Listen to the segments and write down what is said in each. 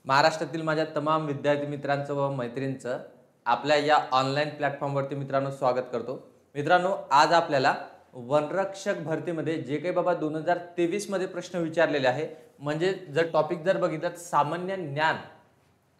महाराष्ट्रातील माझ्या तमाम विद्यार्थी मित्रांचं व मैत्रिणींचं आपल्या या ऑनलाईन प्लॅटफॉर्मवरती मित्रांनो स्वागत करतो। मित्रांनो, आज आपल्याला वनरक्षक भरतीमध्ये जे काही बाबा 2023 मध्ये प्रश्न विचारलेले आहे, म्हणजे जर टॉपिक जर बघितलं सामान्य ज्ञान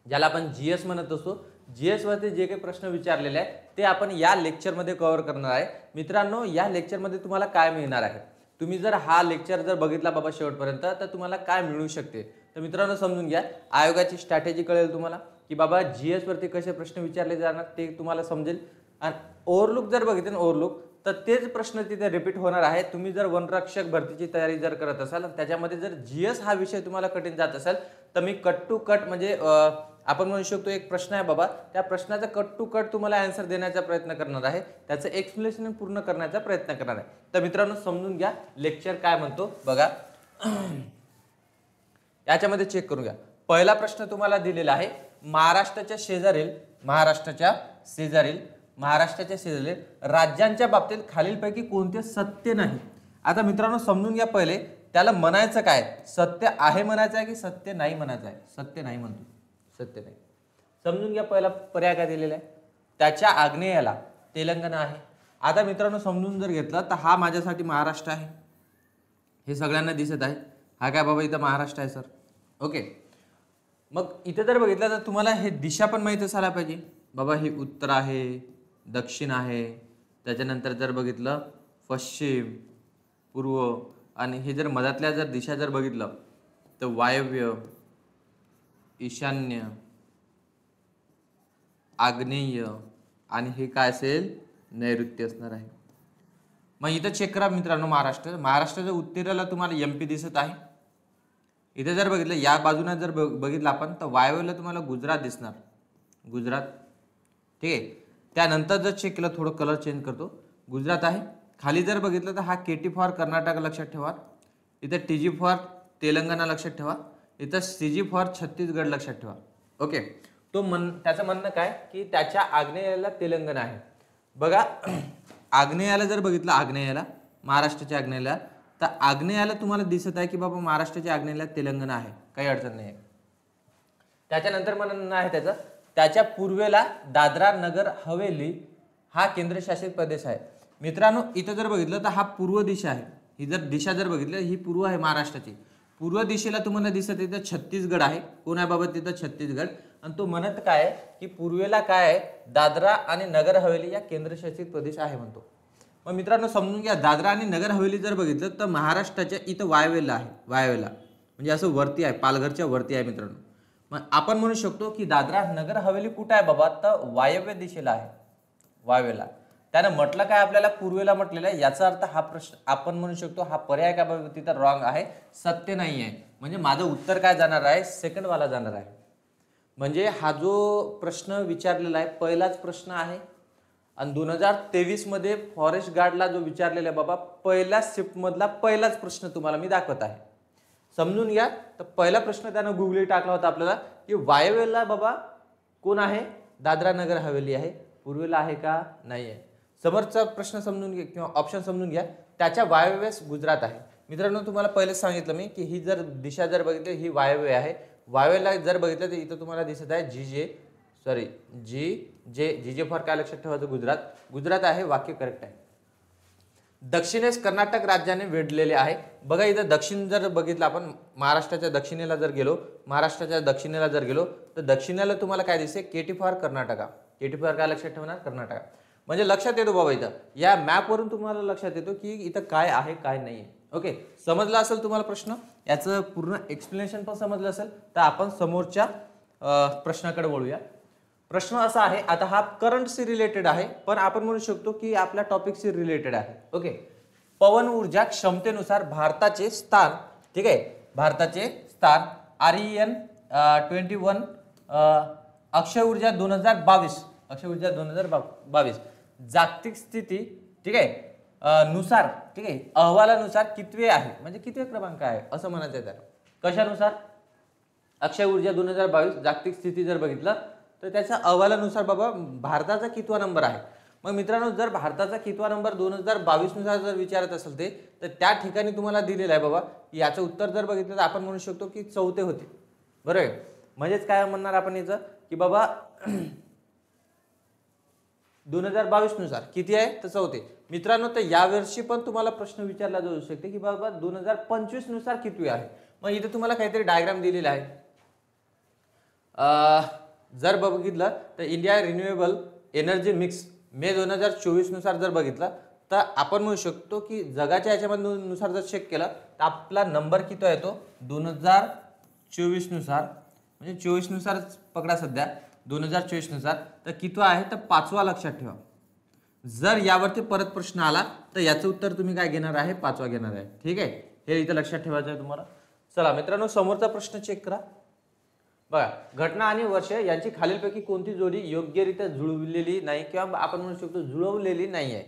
ज्याला आपण जीएस म्हणत असतो, जीएस वरती जे काही प्रश्न विचारलेले आहे ते आपण या लेक्चर मध्ये कव्हर करणार आहे। मित्रांनो, या लेक्चर मध्ये तुम्हाला काय मिळणार आहे, तुम्ही जर हा लेक्चर जर बघितला बाबा शेवटपर्यंत तर तुम्हाला काय मिळू शकते, तर मित्रांनो समजून घ्या। आयोगाची स्ट्रॅटेजी कळेल तुम्हाला की बाबा जीएस वरती कसे प्रश्न विचारले जाणार ते तुम्हाला समजेल। आणि ओव्हरलुक जर बघितलं ना, ओव्हरलुक तर तेच प्रश्न तिथे रिपीट होणार आहे। तुम्ही जर वनरक्षक भरतीची तयारी जर करत असाल आणि त्याच्यामध्ये जर जीएस हा विषय तुम्हाला कठीण जात असेल तर मी कट टू कट म्हणजे आपण म्हणू शकतो एक प्रश्न आहे बाबा, त्या प्रश्नाचा कट टू कट तुम्हाला आन्सर देण्याचा प्रयत्न करणार आहे, त्याचं एक्सप्लेनेशन पूर्ण करण्याचा प्रयत्न करणार आहे। तर मित्रांनो समजून घ्या लेक्चर काय म्हणतो बघा। याच्यामध्ये चेक करून घ्या। पहिला प्रश्न तुम्हाला दिलेला आहे, महाराष्ट्राच्या शेजारील राज्यांच्या बाबतीत खालीलपैकी कोणते सत्य नाही। आता मित्रांनो समजून घ्या, पहिले त्याला म्हणायचं काय, सत्य आहे म्हणायचं आहे की सत्य नाही म्हणायचं आहे। सत्य नाही म्हणतो, सत्य नाही। समजून घ्या, पहिला पर्याय काय दिलेला आहे, त्याच्या आग्नेयाला तेलंगणा आहे। आता मित्रांनो समजून जर घेतलं तर हा माझ्यासाठी महाराष्ट्र आहे, हे सगळ्यांना दिसत आहे। हा काय बाबा इथं महाराष्ट्र आहे सर, ओके। मग इथे जर बघितलं तर तुम्हाला हे दिशा पण माहिती असायला पाहिजे बाबा, ही उत्तर आहे, दक्षिण आहे, त्याच्यानंतर जर बघितलं पश्चिम, पूर्व, आणि हे जर मधातल्या जर दिशा जर बघितलं तर वायव्य, ईशान्य, आग्नेय, आणि हे काय असेल नैऋत्य असणार आहे। मग इथं चेक करा मित्रांनो, महाराष्ट्राच्या उत्तरेला तुम्हाला एमपी दिसत आहे। इथे जर बघितलं या बाजूने जर बघितलं आपण तर वायव्येला तुम्हाला गुजरात दिसणार, गुजरात, ठीक आहे। त्यानंतर जर चेक केलं, थोडं कलर चेंज करतो, गुजरात आहे। खाली जर बघितलं तर हा केटी फॉर कर्नाटक लक्षात ठेवा, इथं टीजी फॉर तेलंगणा लक्षात ठेवा, इथं सीजी फॉर छत्तीसगड लक्षात ठेवा, ओके। त्याचं म्हणणं काय की त्याच्या आग्नेयाला तेलंगणा आहे बघा। आग्नेयाला जर बघितलं, आग्नेयाला महाराष्ट्राच्या आग्नेयाला, तर आग्नेयाला तुम्हाला दिसत आहे की बाबा महाराष्ट्राच्या आग्नेयाला तेलंगणा आहे, काही अडचण नाही आहे। त्याच्यानंतर म्हणणं आहे त्याच्या पूर्वेला दादरा नगर हवेली हा केंद्रशासित प्रदेश आहे। मित्रांनो इथं जर बघितलं तर हा पूर्व दिशा आहे, ही जर दिशा जर बघितलं ही पूर्व आहे महाराष्ट्राची, पूर्व दिशेला तुम्हाला दिसत इथं छत्तीसगड आहे। कोण आहे बाबा तिथं छत्तीसगड, आणि तो म्हणत काय आहे की पूर्वेला काय आहे, दादरा आणि नगर हवेली या केंद्रशासित प्रदेश आहे म्हणतो। मग मित्रांनो समजून घ्या, दादरा आणि नगर हवेली जर बघितलं तर महाराष्ट्राच्या इथं वायव्येला आहे, वायव्येला म्हणजे असं वरती आहे, पालघरच्या वरती आहे मित्रांनो। मग आपण म्हणू शकतो की दादरा नगर हवेली कुठं आहे बाबा, तर वायव्य दिशेला आहे, वायव्येला। त्यानं म्हटलं काय आपल्याला पूर्वेला म्हटलेलं आहे, याचा अर्थ हा प्रश्न आपण म्हणू शकतो हा पर्याय काय बाबा तिथं रॉंग आहे, सत्य नाही आहे। म्हणजे माझं उत्तर काय जाणार आहे, सेकंड वाला जाणार आहे। म्हणजे हा जो प्रश्न विचारलेला आहे पहिलाच प्रश्न आहे, आणि 2023 मध्ये फॉरेस्ट गार्डला जो विचारलेला आहे बाबा, पहिल्या शिफ्ट मधला पहिलाच प्रश्न तुम्हाला मी दाखवत आहे, समजून घ्या। तर पहिला प्रश्न त्यानं गुगली टाकला होता आपल्याला की वायव्येला बाबा कोण आहे, दादरा नगर हवेली आहे, पूर्वेला आहे का नाही आहे। समोरचा प्रश्न समजून घ्या किंवा ऑप्शन समजून घ्या, त्याच्या वायव्येस गुजरात आहे। मित्रांनो तुम्हाला पहिलेच सांगितलं मी की ही जर दिशा जर बघितली ही वायव्य आहे, वायव्येला जर बघितलं तर इथं तुम्हाला दिसत आहे जी फॉर काय लक्षात ठेवायचं, गुजरात, गुजरात आहे, वाक्य करेक्ट आहे। दक्षिणेस कर्नाटक राज्याने वेढलेले आहे बघा। इथं दक्षिण जर बघितलं आपण, महाराष्ट्राच्या दक्षिणेला जर गेलो तर दक्षिणेला तुम्हाला काय दिसते, KT for Karnataka, KT for काय लक्षात ठेवणार, कर्नाटका। म्हणजे लक्षात येतो बाबा इथं या मॅप वरून तुम्हाला लक्षात येतो की इथं काय आहे काय नाही आहे, ओके। समजला असेल तुम्हाला प्रश्न, याचं पूर्ण एक्सप्लेनेशन पण समजलं असेल तर आपण समोरच्या प्रश्नाकडे वळूया। प्रश्न असा आहे, आता हा करंटशी रिलेटेड आहे पण आपण म्हणू शकतो की आपल्या टॉपिकशी रिलेटेड आहे, ओके। पवन ऊर्जा क्षमतेनुसार भारताचे स्थान, ठीक आहे, भारताचे स्थान REN 21 अक्षय ऊर्जा 2022 जागतिक स्थिती, ठीक आहे, नुसार, ठीक आहे, अहवालानुसार कितवे आहे, म्हणजे कितवे क्रमांक आहे असं म्हणायचं आहे। कशानुसार, अक्षय ऊर्जा 2022 जागतिक स्थिती जर बघितलं तर त्याच्या अहवालानुसार बाबा भारताचा कितवा नंबर आहे। मग मित्रांनो जर भारताचा कितवा नंबर 2022 नुसार जर विचारत असेल ते, तर त्या ठिकाणी तुम्हाला दिलेलं आहे बाबा, याचं उत्तर जर बघितलं तर आपण म्हणू शकतो की चौथे होते, बरोबर। म्हणजेच काय म्हणणार आपण याचं की बाबा 2022 नुसार किती आहे तर 34. मित्रांनो तर यावर्षी पण तुम्हाला प्रश्न विचारला जाऊ शकते की बाबा 2025 नुसार किती आहे. मग इथे तुम्हाला काहीतरी डायग्राम दिलेला आहे. जर बघितलं तर इंडिया रिन्युएबल एनर्जी मिक्स मे 2024 नुसार जर बघितलं तर आपण म्हणू शकतो की जगाच्या याच्यामध्ये नुसार जर चेक केलं तर आपला नंबर किती येतो 2024 नुसार, म्हणजे 24 नुसार पकडा सध्या 2024 नुसार तर किती आहे तर 5वा लक्षात ठेवा. जर यावरती परत प्रश्न आला तर याचं उत्तर तुम्ही काय घेणार आहे 5वा घेणार आहे. ठीक आहे, हे इथं लक्षात ठेवायचं आहे तुम्हाला. चला मित्रांनो समोरचा प्रश्न चेक करा. बघा, घटना आणि वर्ष यांची खालीलपैकी कोणती जोडी योग्यरित्या जुळवलेली नाही किंवा आपण म्हणू शकतो जुळवलेली नाही आहे.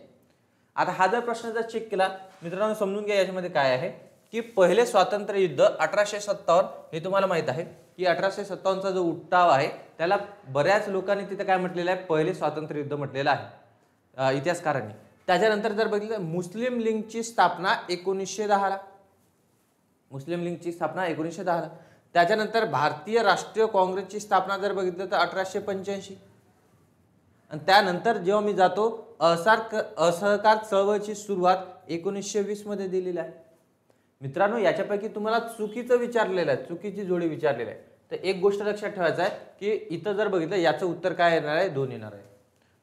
आता हा जर प्रश्न जर चेक केला मित्रांनो समजून घ्या याच्यामध्ये काय आहे की पहिले स्वातंत्र्य युद्ध 1857 हे तुम्हाला माहित आहे की 1857चा जो उठाव आहे त्याला बऱ्याच लोकांनी तिथे काय म्हटलेलं आहे पहिले स्वातंत्र्य युद्ध म्हटलेलं आहे इतिहासकारांनी. त्याच्यानंतर जर बघितलं मुस्लिम लीगची स्थापना 1910ला, मुस्लिम लीगची स्थापना 1910ला. त्याच्यानंतर भारतीय राष्ट्रीय काँग्रेसची स्थापना जर बघितलं तर 1885. आणि त्यानंतर जेव्हा मी जातो असहकार चळवळीची सुरुवात 1920 मध्ये दिलेली आहे. मित्रांनो याच्यापैकी तुम्हाला चुकीचं विचारलेलं आहे, चुकीची जोडी विचारलेली आहे. तर एक गोष्ट लक्षात ठेवायचं आहे की इथं जर बघितलं याचं उत्तर काय येणार आहे 2 येणार आहे.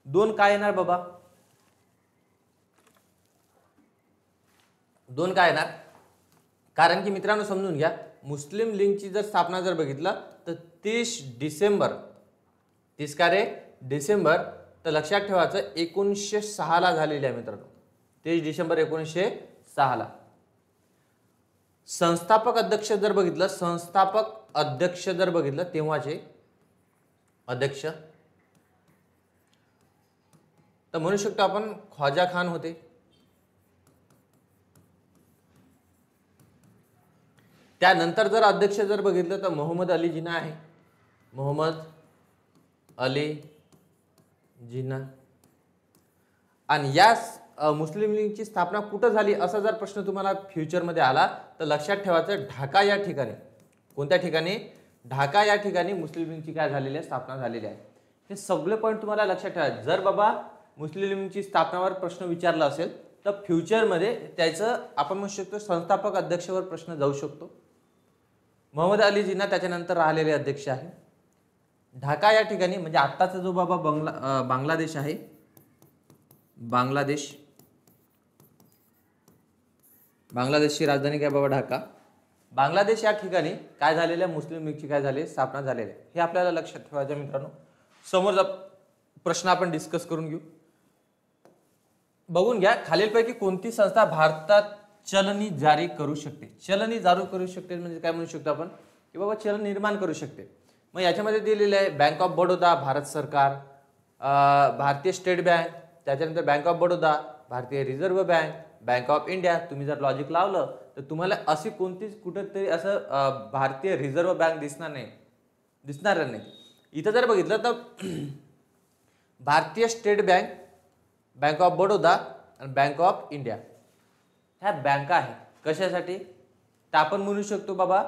2 काय येणार बाबा 2 काय येणार कारण की मित्रांनो समजून घ्या मुस्लिम लीगची जर स्थापना जर बघितलं तर 30 डिसेंबर 30 का रे डिसेंबर तर लक्षात ठेवायचं 1906 ला झालेली आहे मित्रांनो. 30 डिसेंबर 1906 ला. संस्थापक अध्यक्ष जर बघितलं संस्थापक अध्यक्ष जर बघितलं तेव्हाचे अध्यक्ष तर म्हणू शकतो आपण ख्वाजा खान होते. त्यानंतर जर अध्यक्ष जर बघितलं तर मोहम्मद अली जिना आहे. मोहम्मद अली जिना. आणि या मुस्लिम लीगची स्थापना कुठं झाली असा जर प्रश्न तुम्हाला फ्युचरमध्ये आला तर लक्षात ठेवायचं ढाका या ठिकाणी. कोणत्या ठिकाणी ढाका या ठिकाणी मुस्लिम लीगची काय झालेली आहे स्थापना झालेली आहे. हे सगळे पॉईंट तुम्हाला लक्षात ठेवायचे. जर बाबा मुस्लिम लीगची स्थापनावर प्रश्न विचारला असेल तर फ्युचरमध्ये त्याचं आपण म्हणू शकतो संस्थापक अध्यक्षावर प्रश्न जाऊ शकतो. मोहम्मद अली जिना त्याच्यानंतर राहिलेले अध्यक्ष आहे. ढाका या ठिकाणी म्हणजे आत्ताचा जो बाबा बांगलादेश आहे बांगलादेशची राजधानी काय बाबा ढाका. बांगलादेश या ठिकाणी काय झालेलं आहे मुस्लिम लीगची काय झाली स्थापना झालेली आहे. हे आपल्याला लक्षात ठेवायचं मित्रांनो. समोरचा प्रश्न आपण डिस्कस करून घेऊ. बघून घ्या खालीलपैकी कोणती संस्था भारतात चलनी जारी करू शकते. चलनी जारी करू शकते म्हणजे काय म्हणू शकतो आपण की बाबा चलन निर्माण करू शकते. मग याच्यामध्ये दिलेलं आहे बँक ऑफ बडोदा भारत सरकार, भारतीय स्टेट बँक, त्याच्यानंतर बँक ऑफ बडोदा, भारतीय reserve bank, bank of India. तुम्ही जर लॉजिक लावलं तर तुम्हाला अशी कोणतीच कुठेतरी असं भारतीय रिझर्व्ह बँक दिसणार नाही. इथं जर बघितलं तर भारतीय state bank, bank of Baroda आणि बँक ऑफ इंडिया ह्या बँका आहे. कशासाठी तर आपण म्हणू शकतो बाबा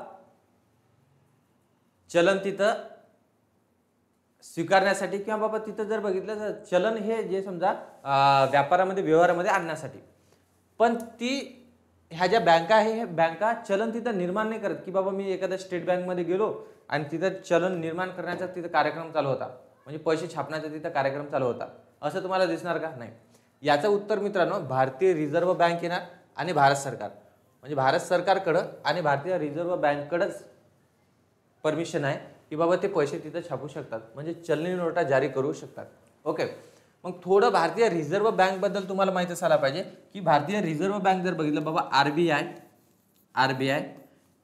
चलन तिथं स्वीकारण्यासाठी किंवा बाबा तिथं जर बघितलं तर चलन हे जे समजा व्यापारामध्ये व्यवहारामध्ये आणण्यासाठी. पण ती ह्या ज्या बँका आहे ह्या बँका चलन तिथं निर्माण नाही करत की बाबा मी एखाद्या स्टेट बँकमध्ये गेलो आणि तिथं चलन निर्माण करण्याचा तिथं कार्यक्रम चालू होता, म्हणजे पैसे छापण्याचा तिथं कार्यक्रम चालू होता असं तुम्हाला दिसणार का नाही. याचं उत्तर मित्रांनो भारतीय रिझर्व्ह बँक येणार आणि भारत सरकार. म्हणजे भारत सरकारकडं आणि भारतीय रिझर्व्ह बँककडंच परमिशन आहे की बाबा ते पैसे तिथं छापू शकतात, म्हणजे चलनी नोटा जारी करू शकतात. ओके, मग थोडं भारतीय रिझर्व्ह बँक बद्दल तुम्हाला माहिती असायला पाहिजे की भारतीय रिझर्व्ह बँक जर बघितलं बाबा आरबीआय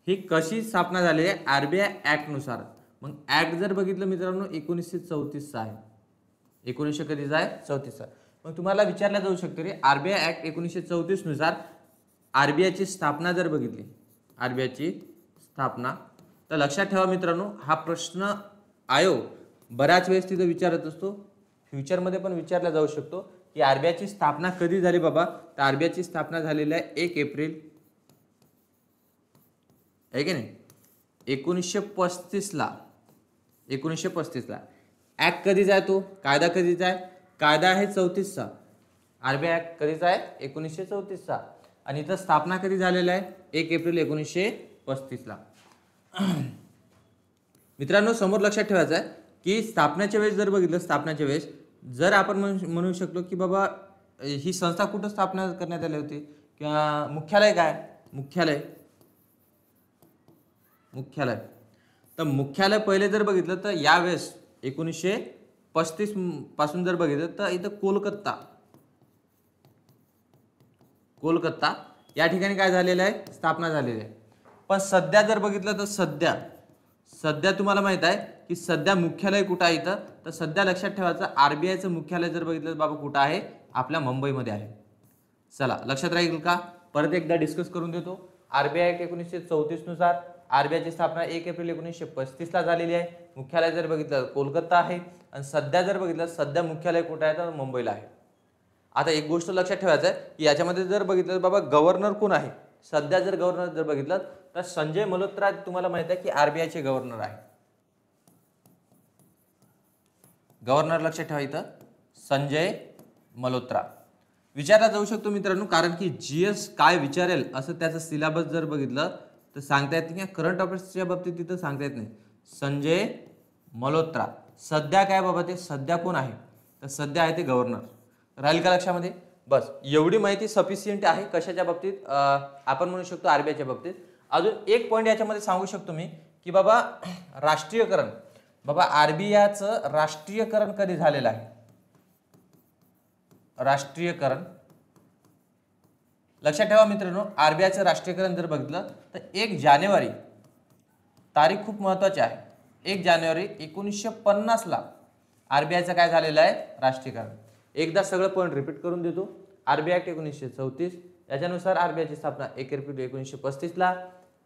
ही कशी स्थापना झाली आहे आरबीआय ऍक्ट नुसार. मग ऍक्ट जर बघितलं मित्रांनो 1934 आहे. 1900 कधीचा आहे 34. मग तुम्हाला विचारलं जाऊ शकते रे आरबीआय ऍक्ट 1934 नुसार आरबीआयची स्थापना जर बघितली आरबीआयची स्थापना तर लक्षात ठेवा मित्रांनो हा प्रश्न आयोग बऱ्याच वेळेस तिथे विचारत असतो. फ्युचरमध्ये पण विचारला जाऊ शकतो की आरबीआयची स्थापना कधी झाली बाबा. तर आरबीआयची स्थापना झालेली आहे 1 एप्रिल आहे की नाही 1935 ला. 1935ला. ऍक्ट कधीचा आहे तो, कायदा कधीचा आहे, कायदा आहे 34चा. आरबीआय ऍक्ट कधीचा आहे, 1934चा. आणि इथं स्थापना कधी झालेला आहे, 1 एप्रिल 1935ला. मित्रांनो समोर लक्षात ठेवायचं आहे की स्थापनेच्या वेळेस जर बघितलं, स्थापनेच्या वेळेस जर आपण म्हणू शकलो की बाबा ही संस्था कुठं स्थापना करण्यात आली होती किंवा मुख्यालय काय, मुख्यालय तर मुख्यालय पहिले जर बघितलं तर यावेळेस 1935 पासून जर बघितलं तर इथं कोलकाता या ठिकाणी काय झालेलं आहे, स्थापना झालेली आहे. पण सध्या जर बघितलं तर सध्या तुम्हाला माहित आहे की सध्या मुख्यालय कुठं आहे इथं, तर सध्या लक्षात ठेवायचं आरबीआयचं मुख्यालय जर बघितलं तर बाबा कुठं आहे, आपल्या मुंबईमध्ये आहे. चला लक्षात राहील का, परत एकदा डिस्कस करून देतो. आरबीआय 1934 नुसार आरबीआयची स्थापना 1 एप्रिल 1935ला झालेली आहे. मुख्यालय जर बघितलं कोलकाता आहे आणि सध्या जर बघितलं सध्या मुख्यालय कुठं आहे तर मुंबईला आहे. आता एक गोष्ट लक्षात ठेवायचं आहे की याच्यामध्ये जर बघितलं बाबा गव्हर्नर कोण आहे, सध्या जर गव्हर्नर जर बघितलं तर संजय मल्होत्रा तुम्हाला माहित आहे की आरबीआयचे गव्हर्नर आहे. गव्हर्नर लक्षात ठेवा इथं संजय मल्होत्रा. विचारला जाऊ शकतो मित्रांनो, कारण की जीएस काय विचारेल असं त्याचं सिलेबस जर बघितलं तर सांगता येत नाही, करंट अफेअर्सच्या बाबतीत तिथं सांगता येत नाही. संजय मल्होत्रा सध्या काय बाबा, ते सध्या कोण आहे तर सध्या आहे ते गव्हर्नर. राहील का लक्षामध्ये, बस एवढी माहिती सफिशियंट आहे कशाच्या बाबतीत, आपण म्हणू शकतो आरबीआयच्या बाबतीत. अजून एक पॉईंट याच्यामध्ये सांगू शकतो मी की बाबा राष्ट्रीयकरण, बाबा आरबीआयचं राष्ट्रीयकरण कधी झालेलं आहे, राष्ट्रीयकरण लक्षात ठेवा मित्रांनो. आरबीआयचं राष्ट्रीयकरण जर बघितलं तर 1 जानेवारी तारीख खूप महत्वाची आहे, 1 जानेवारी 1950ला आरबीआयचं काय झालेलं आहे, राष्ट्रीयकरण. एकदा सगळं पॉईंट रिपीट करून देतो. आरबीआय ऍक्ट 1934 याच्यानुसार आरबीआयची स्थापना 1 एप्रिल 1935ला.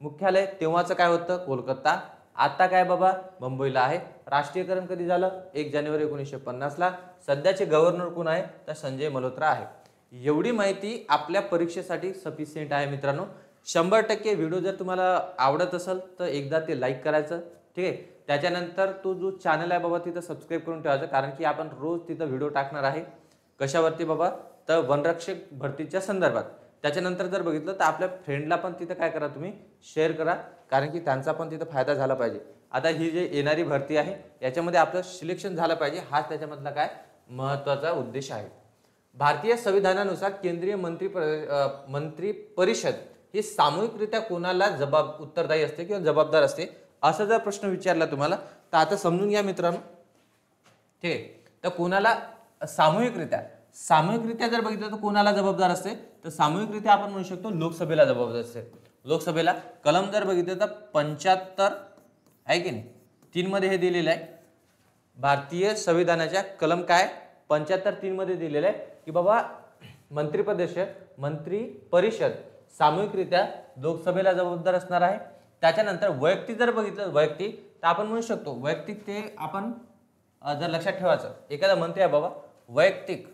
मुख्यालय तेव्हाचं काय होतं, कोलकाता. आता काय बाबा, मुंबईला आहे. राष्ट्रीयकरण कधी झालं, 1 जानेवारी 1950ला. सध्याचे गव्हर्नर कोण आहे तर संजय मल्होत्रा आहे. एवढी माहिती आपल्या परीक्षेसाठी सफिशियंट आहे मित्रांनो. 100% व्हिडिओ जर तुम्हाला आवडत असेल तर एकदा ते लाईक करायचं, ठीक आहे. त्याच्यानंतर तो जो चॅनल आहे बाबा तिथं सबस्क्राईब करून ठेवायचं, कारण की आपण रोज तिथं व्हिडिओ टाकणार आहे. कशावरती बाबा, तर वनरक्षक भरतीच्या संदर्भात. त्याच्यानंतर जर बघितलं तर आपल्या फ्रेंडला पण तिथं काय करा, तुम्ही शेअर करा, कारण की त्यांचा पण तिथं फायदा झाला पाहिजे. आता ही जी येणारी भरती आहे याच्यामध्ये आपलं सिलेक्शन झालं पाहिजे, हाच त्याच्यामधला काय महत्त्वाचा उद्देश आहे. भारतीय संविधानानुसार केंद्रीय मंत्री परिषद ही सामूहिकरित्या कोणाला उत्तरदायी असते किंवा जबाबदार असते, असा जर प्रश्न विचारला तुम्हाला तर आता समजून घ्या मित्रांनो, ठीक आहे. तर कोणाला सामूहिकरित्या जर बघितलं तर कोणाला जबाबदार असते, तर सामूहिकरित्या आपण म्हणू शकतो लोकसभेला जबाबदार असते. लोकसभेला कलम जर बघितलं तर 75 आहे की नाही, 3 मध्ये हे दिलेलं आहे. भारतीय संविधानाच्या कलम काय 75(3) मध्ये दिलेलं आहे की बाबा मंत्री परिषद सामूहिकरित्या लोकसभेला जबाबदार असणार आहे. त्याच्यानंतर वैयक्तिक जर बघितलं, वैयक्तिक तर आपण म्हणू शकतो वैयक्तिक ते आपण जर लक्षात ठेवायचं, एखादा मंत्री आहे बाबा वैयक्तिक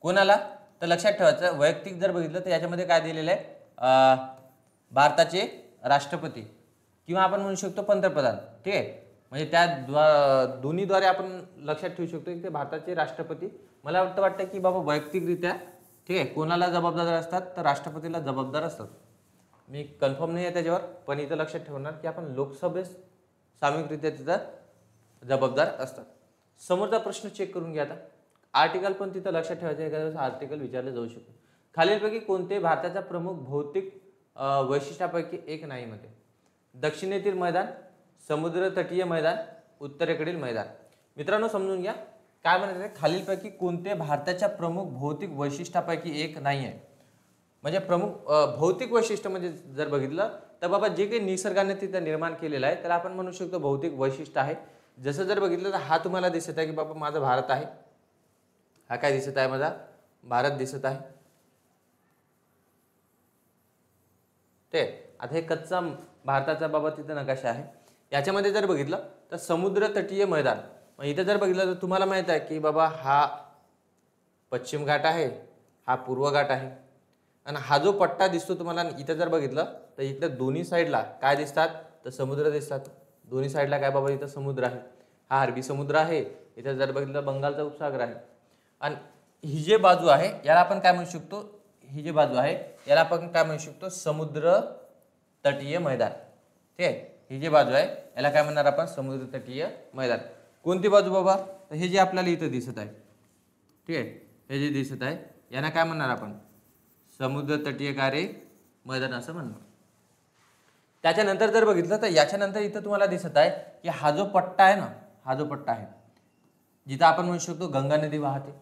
कोणाला तर लक्षात ठेवायचं, वैयक्तिक जर बघितलं तर याच्यामध्ये काय दिलेलं आहे, भारताचे राष्ट्रपती किंवा आपण म्हणू शकतो पंतप्रधान, ठीक आहे. म्हणजे त्या दोन्हीद्वारे आपण लक्षात ठेवू शकतो की ते भारताचे राष्ट्रपती. मला वाटतं की बाबा वैयक्तिकरित्या, ठीक आहे, कोणाला जबाबदार असतात तर राष्ट्रपतीला जबाबदार असतात. मी कन्फर्म नाही आहे त्याच्यावर, पण इथं लक्षात ठेवणार की आपण लोकसभेस सामूहिकरित्या तिथं जबाबदार असतात. समोरचा प्रश्न चेक करून घ्या. आता आर्टिकल पण तिथं लक्षात ठेवायचं, एखाद्या आर्टिकल विचारलं जाऊ शकतो. खालीलपैकी कोणते भारताचा प्रमुख भौतिक वैशिष्ट्यापैकी एक नाही मध्ये, दक्षिणेतील मैदान, समुद्र तटीय मैदान, उत्तरेकडील मैदान. मित्रांनो समजून घ्या काय म्हणायचं, खालीलपैकी कोणते भारताच्या प्रमुख भौतिक वैशिष्ट्यापैकी एक नाही आहे. म्हणजे प्रमुख भौतिक वैशिष्ट्य म्हणजे जर बघितलं तर बाबा जे काही निसर्गाने तिथं निर्माण केलेलं आहे त्याला आपण म्हणू शकतो भौतिक वैशिष्ट्य आहे. जसं जर बघितलं तर हा तुम्हाला दिसत आहे की बाबा माझा भारत आहे, हा काय दिसत आहे, माझा भारत दिसत आहे, ते आता हे कच्चा भारताचा बाबा तिथं नकाशा आहे. याच्यामध्ये जर बघितलं तर समुद्र तटीय मैदान, मग इथं जर बघितलं तर तुम्हाला माहित आहे की बाबा हा पश्चिम घाट आहे, हा पूर्व घाट आहे. आणि हा जो पट्टा दिसतो तुम्हाला इथं जर बघितलं तर इकडे दोन्ही साईडला काय दिसतात, तर समुद्र दिसतात. दोन्ही साईडला काय बाबा, इथं समुद्र आहे. हा अरबी समुद्र आहे, इथं जर बघितलं बंगालचा उपसागर आहे. आणि ही जे बाजू आहे याला आपण काय म्हणू शकतो, ही जी बाजू आहे याला आपण काय म्हणू शकतो, समुद्र तटीय मैदान. ठीक आहे, ही जी बाजू आहे याला काय म्हणणार आपण, समुद्र तटीय मैदान. कोणती बाजू बाबा, तर हे जे आपल्याला इथं दिसत आहे, ठीक आहे, हे जे दिसत आहे यांना काय म्हणणार आपण, समुद्र तटीय कार्य मैदान असं म्हणणार. त्याच्यानंतर जर बघितलं तर याच्यानंतर इथं तुम्हाला दिसत आहे की हा जो पट्टा आहे ना, हा जो पट्टा आहे जिथं आपण म्हणू शकतो गंगा नदी वाहते,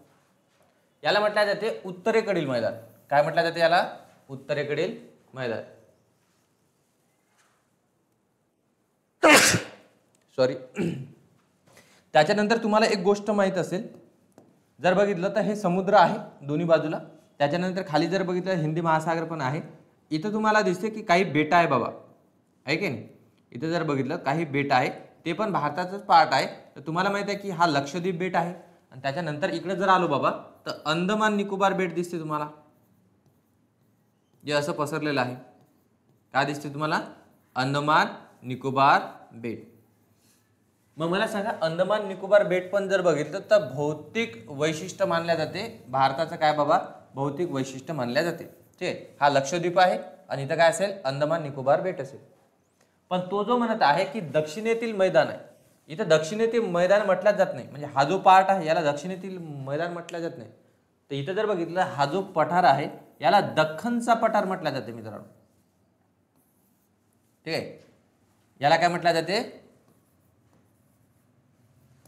याला म्हटलं जाते उत्तरेकडील मैदान. काय म्हटलं जाते याला, उत्तरेकडील मैदान. सॉरी. त्याच्यानंतर तुम्हाला एक गोष्ट माहित असेल, जर बघितलं तर हे समुद्र आहे दोन्ही बाजूला. त्याच्यानंतर खाली जर बघितलं हिंदी महासागर पण आहे. इथं तुम्हाला दिसते की काही बेटा आहे बाबा, आहे की नाही. इथं जर बघितलं काही बेट आहे, ते पण भारताचंच पार्ट आहे. तर तुम्हाला माहित आहे की हा लक्षद्वीप बेट आहे. आणि त्याच्यानंतर इकडे जर आलो बाबा तर अंदमान निकोबार बेट दिसते तुम्हाला, जे असं पसरलेलं आहे. काय दिसते तुम्हाला, अंदमान निकोबार बेट. मग मला सांगा, अंदमान निकोबार बेट पण जर बघितलं तर भौतिक वैशिष्ट्य मानल्या जाते भारताचं, काय बाबा, भौतिक वैशिष्ट्य मानल्या जाते. ठीक आहे, हा लक्षद्वीप आहे आणि इथं काय असेल, अंदमान निकोबार बेट असेल. पण तो जो म्हणत आहे की दक्षिणेतील मैदान आहे, इथं दक्षिणेतील मैदान म्हटलं जात नाही. म्हणजे हा जो पार्ट आहे याला दक्षिणेतील मैदान म्हटलं जात नाही. तर इथं जर बघितलं हा जो पठार आहे याला दख्खनचा पठार म्हटलं जाते मित्रांनो. ठीक आहे, याला काय म्हटलं जाते,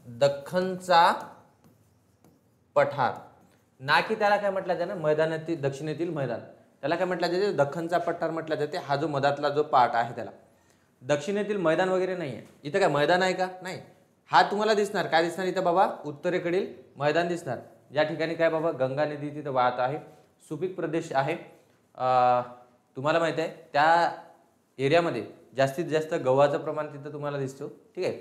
दख्खनचा पठार. ना की त्याला काय म्हटलं जाते ना, मैदानातील दक्षिणेतील मैदान, त्याला काय म्हटलं जाते, दख्खनचा पठार म्हटलं जाते. हा जो मधातला जो पार्ट आहे त्याला दक्षिणेतील मैदान वगैरे नाही आहे. इथं काय मैदान आहे का, नाही. हा तुम्हाला दिसणार, काय दिसणार इथं बाबा, उत्तरेकडील मैदान दिसणार. या ठिकाणी काय बाबा, गंगा नदी तिथं वाहत आहे, सुपीक प्रदेश आहे. तुम्हाला माहित आहे त्या एरियामध्ये जास्तीत जास्त गव्हाचं प्रमाण तिथं तुम्हाला दिसतो. ठीक आहे,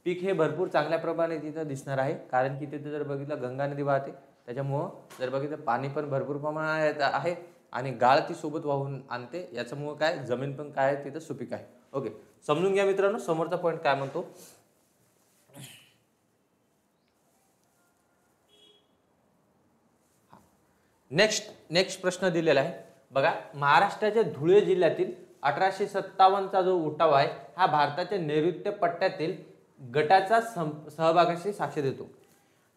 पीक हे भरपूर चांगल्या प्रमाणे तिथं दिसणार आहे, कारण की तिथे जर बघितलं गंगा नदी वाहते, त्याच्यामुळं जर बघितलं पाणी पण भरपूर प्रमाणात आहे आणि गाळ ती सोबत वाहून आणते. याच्यामुळं काय, जमीन पण काय आहे तिथं सुपीक आहे. ओके, समजून घ्या मित्रांनो समोरचा पॉईंट काय म्हणतो. नेक्स्ट प्रश्न दिलेला आहे बघा. महाराष्ट्राच्या धुळे जिल्ह्यातील 1857चा जो उठाव आहे हा भारताच्या नैऋत्य पट्ट्यातील गटाचा सहभागाशी साक्ष देतो.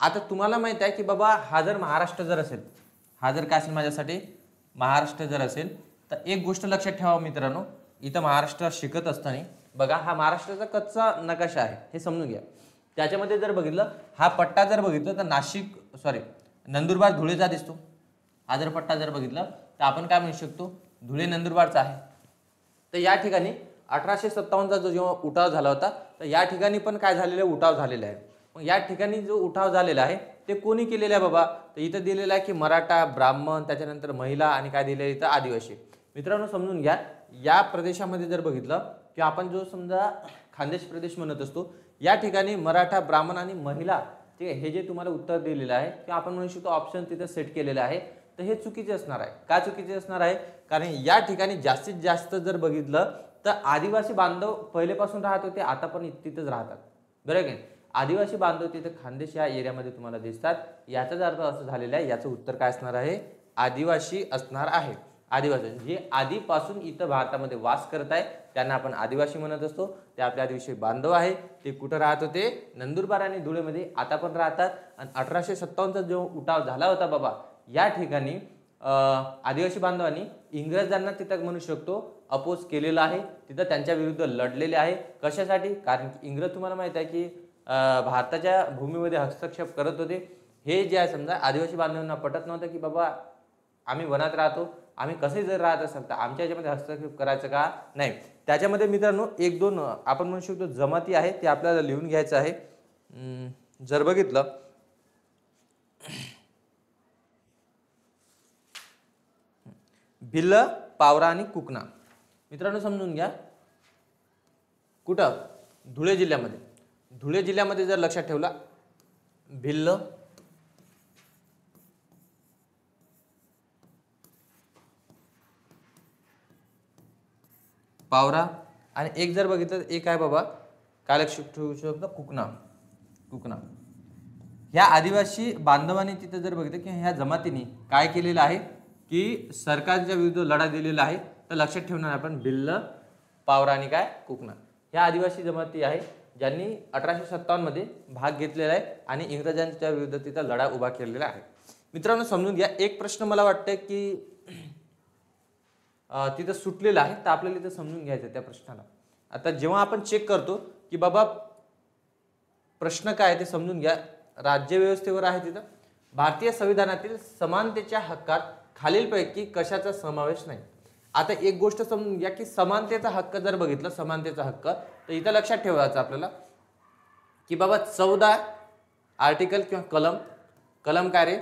आता तुम्हाला माहित आहे की बाबा हा जर महाराष्ट्र जर असेल, हा जर काय असेल माझ्यासाठी, महाराष्ट्र जर असेल, तर एक गोष्ट लक्षात ठेवा मित्रांनो, इथं महाराष्ट्र शिकत असताना बघा हा महाराष्ट्राचा कच्चा नकाशा आहे हे समजून घ्या. त्याच्यामध्ये जर बघितलं हा पट्टा जर बघितलं तर नंदुरबार धुळेचा दिसतो. हा जर पट्टा जर बघितला तर आपण काय म्हणू शकतो, धुळे नंदुरबारचा आहे. तर या ठिकाणी 1857चा जो जेव्हा उठाव झाला होता तर या ठिकाणी पण काय झालेला उठाव झालेला आहे. मग या ठिकाणी जो उठाव झालेला आहे ते कोणी केलेला आहे बाबा, तर इथं दिलेला आहे की मराठा, ब्राह्मण, त्याच्यानंतर महिला आणि काय दिलेलं इथं आदिवासी. मित्रांनो समजून घ्या, या प्रदेशामध्ये जर बघितलं की आपण जो समजा खानदेश प्रदेश म्हणत असतो, या ठिकाणी मराठा, ब्राह्मण आणि महिला, ठीक आहे, हे जे तुम्हाला उत्तर दिलेलं आहे ते आपण म्हणू शकतो ऑप्शन तिथं सेट केलेलं आहे. तर हे चुकीचे असणार आहे. का चुकीचे असणार आहे, कारण या ठिकाणी जास्तीत जास्त जर बघितलं तर आदिवासी बांधव पहिलेपासून राहत होते, आता पण तिथंच राहतात, बरोबर की. आदिवासी बांधव तिथे खानदेश या एरियामध्ये तुम्हाला दिसतात. याचाच अर्थ असं झालेला आहे, याचं उत्तर काय असणार आहे, आदिवासी असणार आहे. आदिवासी जे आधीपासून इथं भारतामध्ये वास करत आहे त्यांना आपण आदिवासी म्हणत असतो. ते आपले आदिवासी बांधव आहे, ते कुठं राहत होते, नंदुरबार आणि धुळेमध्ये, आता पण राहतात. आणि 1857चा जो उठाव झाला होता बाबा, या ठिकाणी आदिवासी बांधवांनी इंग्रजांना तिथं म्हणू शकतो अपोज केलेला आहे, तिथं त्यांच्या विरुद्ध लढलेले आहे. कशासाठी, कारण की इंग्रज तुम्हाला माहित आहे की भारताच्या भूमीमध्ये हस्तक्षेप करत होते. हे जे आहे समजा आदिवासी बांधवांना पटत नव्हतं की बाबा आम्ही वनात राहतो, आम्ही कसे जर राहत असेल तर आमच्या याच्यामध्ये हस्तक्षेप करायचं का नाही. त्याच्यामध्ये मित्रांनो एक दोन आपण म्हणू शकतो जमाती आहे, ते आपल्याला लिहून घ्यायचं आहे. जर बघितलं भिल्ल, पावरा आणि कुकना. मित्रांनो समजून घ्या, कुठं, धुळे जिल्ह्यामध्ये. धुळे जिल्ह्यामध्ये जर लक्षात ठेवला भिल्ल, पावरा आणि एक जर बघितलं एक आहे बाबा काय लक्षात ठेवू शकतो कुकना. कुकना ह्या आदिवासी बांधवांनी तिथं जर बघितलं की ह्या जमातीने काय केलेलं आहे की सरकारच्या विरुद्ध लढा दिलेला आहे. तर लक्षात ठेवणार आपण भिल्ल, पावरा आणि काय कुकना ह्या आदिवासी जमाती आहे ज्यांनी 1857 मध्ये भाग घेतलेला आहे आणि इंग्रजांच्या विरुद्ध तिथं लढा उभा केलेला आहे. मित्रांनो समजून घ्या. एक प्रश्न मला वाटतं की तिथं सुटलेला आहे तर आपल्याला इथं समजून घ्यायचं त्या प्रश्नाला. आता जेव्हा आपण चेक करतो की बाबा प्रश्न काय ते समजून घ्या. राज्यव्यवस्थेवर आहे तिथं भारतीय संविधानातील समानतेच्या हक्कात खालीलपैकी कशाचा समावेश नाही. आता एक गोष्ट समजून घ्या की समानतेचा हक्क जर बघितलं समानतेचा हक्क तर इथं लक्षात ठेवायचं आपल्याला की बाबा 14 आर्टिकल किंवा कलम काय रे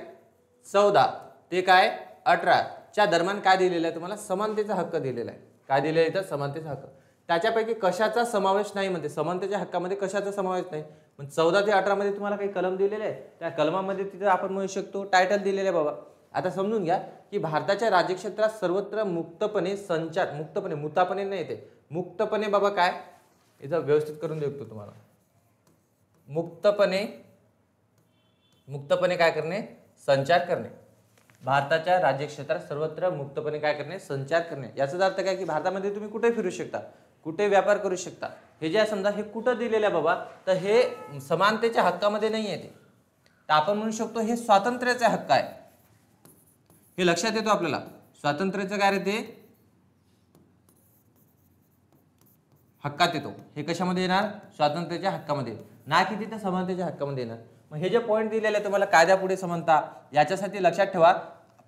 14 ते काय 18 च्या दरम्यान काय दिलेलं आहे तुम्हाला समानतेचा हक्क दिलेला आहे. काय दिलेलं आहे इथं समानतेचा हक्क. त्याच्यापैकी कशाचा समावेश नाही म्हणते समानतेच्या हक्कामध्ये कशाचा समावेश नाही. पण 14 ते 18 मध्ये तुम्हाला काही कलम दिलेले आहे त्या कलमामध्ये तिथे आपण म्हणू शकतो टायटल दिलेले आहे बाबा. आता समजून घ्या की भारताच्या राज्यक्षेत्रात सर्वत्र मुक्तपणे संचार मुक्तपणे मुतापणे नाही येते मुक्तपणे बाबा काय इथं व्यवस्थित करून देतो तुम्हाला. मुक्तपणे काय करणे संचार करणे. भारताच्या राज्यक्षेत्रात सर्वत्र मुक्तपणे काय करणे संचार करणे. याचा अर्थ काय की भारतामध्ये तुम्ही कुठे फिरू शकता कुठे व्यापार करू शकता. हे जे समजा हे कुठं दिलेलं आहे बाबा तर हे समानतेच्या हक्कामध्ये नाही येते. तर आपण म्हणू शकतो हे स्वातंत्र्याचा हक्क आहे. हे लक्षात येतो आपल्याला स्वातंत्र्याचं काय रे ते हक्कात येतो. हे कशामध्ये येणार स्वातंत्र्याच्या हक्कामध्ये ना की तिथे समानतेच्या हक्कामध्ये येणार. मग हे जे पॉईंट दिलेले आहे तुम्हाला कायद्यापुढे समानता याच्यासाठी लक्षात ठेवा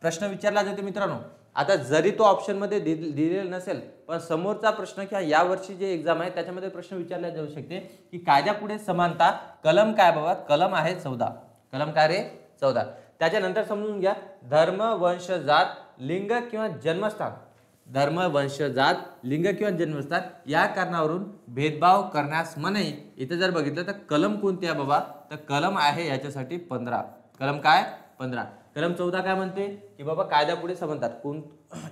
प्रश्न विचारला जातो मित्रांनो. आता जरी तो ऑप्शन मध्ये दिलेला नसेल पण समोरचा प्रश्न किंवा या वर्षी जे एक्झाम आहे त्याच्यामध्ये प्रश्न विचारला जाऊ शकते की कायद्यापुढे समानता कलम काय बाबा कलम आहे 14. कलम काय रे 14. त्याच्यानंतर समजून घ्या धर्म वंश जात लिंग किंवा जन्मस्थान. धर्म वंश जात लिंग किंवा जन्मस्थान या कारणावरून भेदभाव करण्यास मनाई. इथे जर बघितलं तर कलम कोणती आहे बाबा तर कलम आहे याच्यासाठी 15. कलम काय 15. कलम 14 काय म्हणते की बाबा कायद्यापुढे समानतात कोण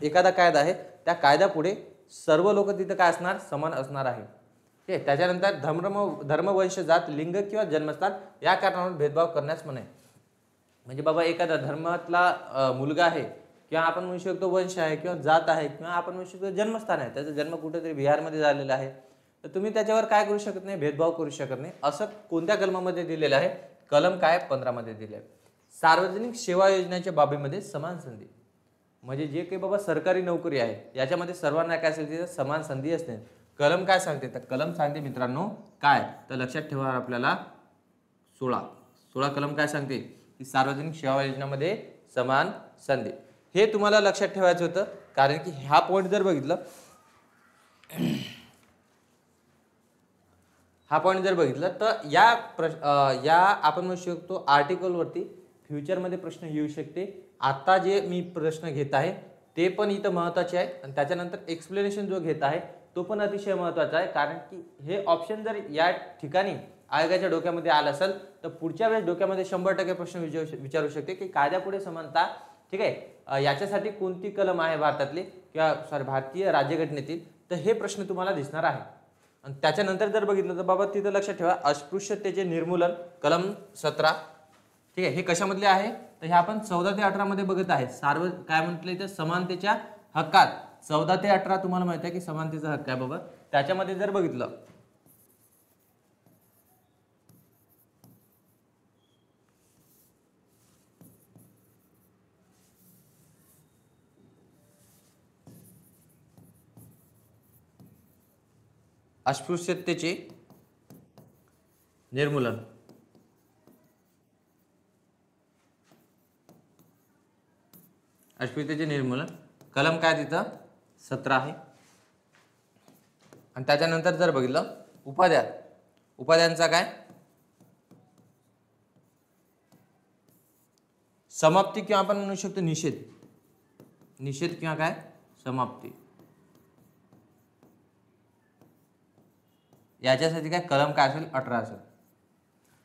एखादा कायदा आहे त्या कायद्यापुढे सर्व लोक तिथं काय असणार समान असणार आहे. ठीक आहे. त्याच्यानंतर धर्म वंश जात लिंग किंवा जन्मस्थान या कारणावरून भेदभाव करण्यास मनाई. म्हणजे बाबा एखादा धर्मातला मुलगा आहे किंवा आपण म्हणू शकतो वंश आहे किंवा जात आहे किंवा आपण म्हणू शकतो जन्मस्थान आहे त्याचा जन्म कुठेतरी बिहारमध्ये झालेला आहे तर तुम्ही त्याच्यावर काय करू शकत नाही भेदभाव करू शकत नाही. असं कोणत्या कलमामध्ये दिलेलं आहे कलम काय 15 मध्ये दिले आहे. सार्वजनिक सेवा योजनेच्या बाबीमध्ये समान संधी म्हणजे जे काही बाबा सरकारी नोकरी आहे याच्यामध्ये सर्वांना काय असेल तिथे समान संधी असते. कलम काय सांगते तर कलम सांगते मित्रांनो काय तर लक्षात ठेवा आपल्याला 16 कलम काय सांगते की सार्वजनिक सेवा योजनेमध्ये समान संधी. हे तुम्हाला लक्षात ठेवायचं होतं कारण की हा पॉईंट जर बघितलं तर या आपण म्हणू शकतो आर्टिकल वरती फ्युचरमध्ये प्रश्न येऊ शकते. आता जे मी प्रश्न घेत आहे ते पण इथं महत्त्वाचे आहे आणि त्याच्यानंतर एक्सप्लेनेशन जो घेत आहे तो पण अतिशय महत्त्वाचा आहे कारण की हे ऑप्शन जर या ठिकाणी आयोगाच्या डोक्यामध्ये आलं असेल तर पुढच्या वेळेस डोक्यामध्ये 100% प्रश्न विचारू शकते की कायद्यापुढे समानता ठीक आहे याच्यासाठी कोणती कलम आहे भारतातली किंवा भारतीय राज्यघटनेतील तर हे प्रश्न तुम्हाला दिसणार आहे. आणि त्याच्यानंतर जर बघितलं तर बाबा तिथं लक्षात ठेवा अस्पृश्यतेचे निर्मूलन कलम 17 ठीक आहे. हे कशामधले आहे तर हे आपण 14 ते 18 मध्ये बघत आहे. काय म्हटलं इथं समानतेच्या हक्कात 14 ते 18 तुम्हाला माहिती आहे की समानतेचा हक्क आहे बाबा. त्याच्यामध्ये जर बघितलं अस्पृश्यतेचे निर्मूलन कलम काय तिथं 17 आहे. आणि त्याच्यानंतर जर बघितलं उपाध्यांचा काय समाप्ती किंवा आपण म्हणू शकतो निषेध किंवा काय समाप्ती याच्यासाठी काय कलम काय असेल 18 असेल.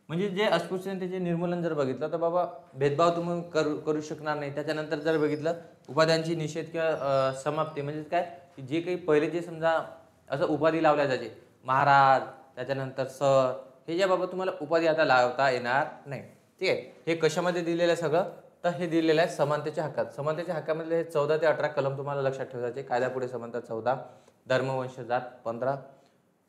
म्हणजे जे अस्पृश्यतेचे निर्मूलन जर बघितलं तर बाबा भेदभाव तुम्ही करू शकणार नाही. त्याच्यानंतर जर बघितलं उपाध्यांची निषेध किंवा समाप्ती म्हणजे काय की जे काही पहिले जे समजा असं उपाधी लावल्या जायचे, महाराज, त्याच्यानंतर सर, हे ज्या बाबा तुम्हाला उपाधी आता लावता येणार नाही. ठीक आहे. हे कशामध्ये दिलेलं आहे सगळं, तर हे दिलेलं आहे समानतेच्या हक्कात. समानतेच्या हक्कामधले हे 14 ते 18 कलम तुम्हाला लक्षात ठेवायचे. कायद्यापुढे समानता 14, धर्मवंश जात 15,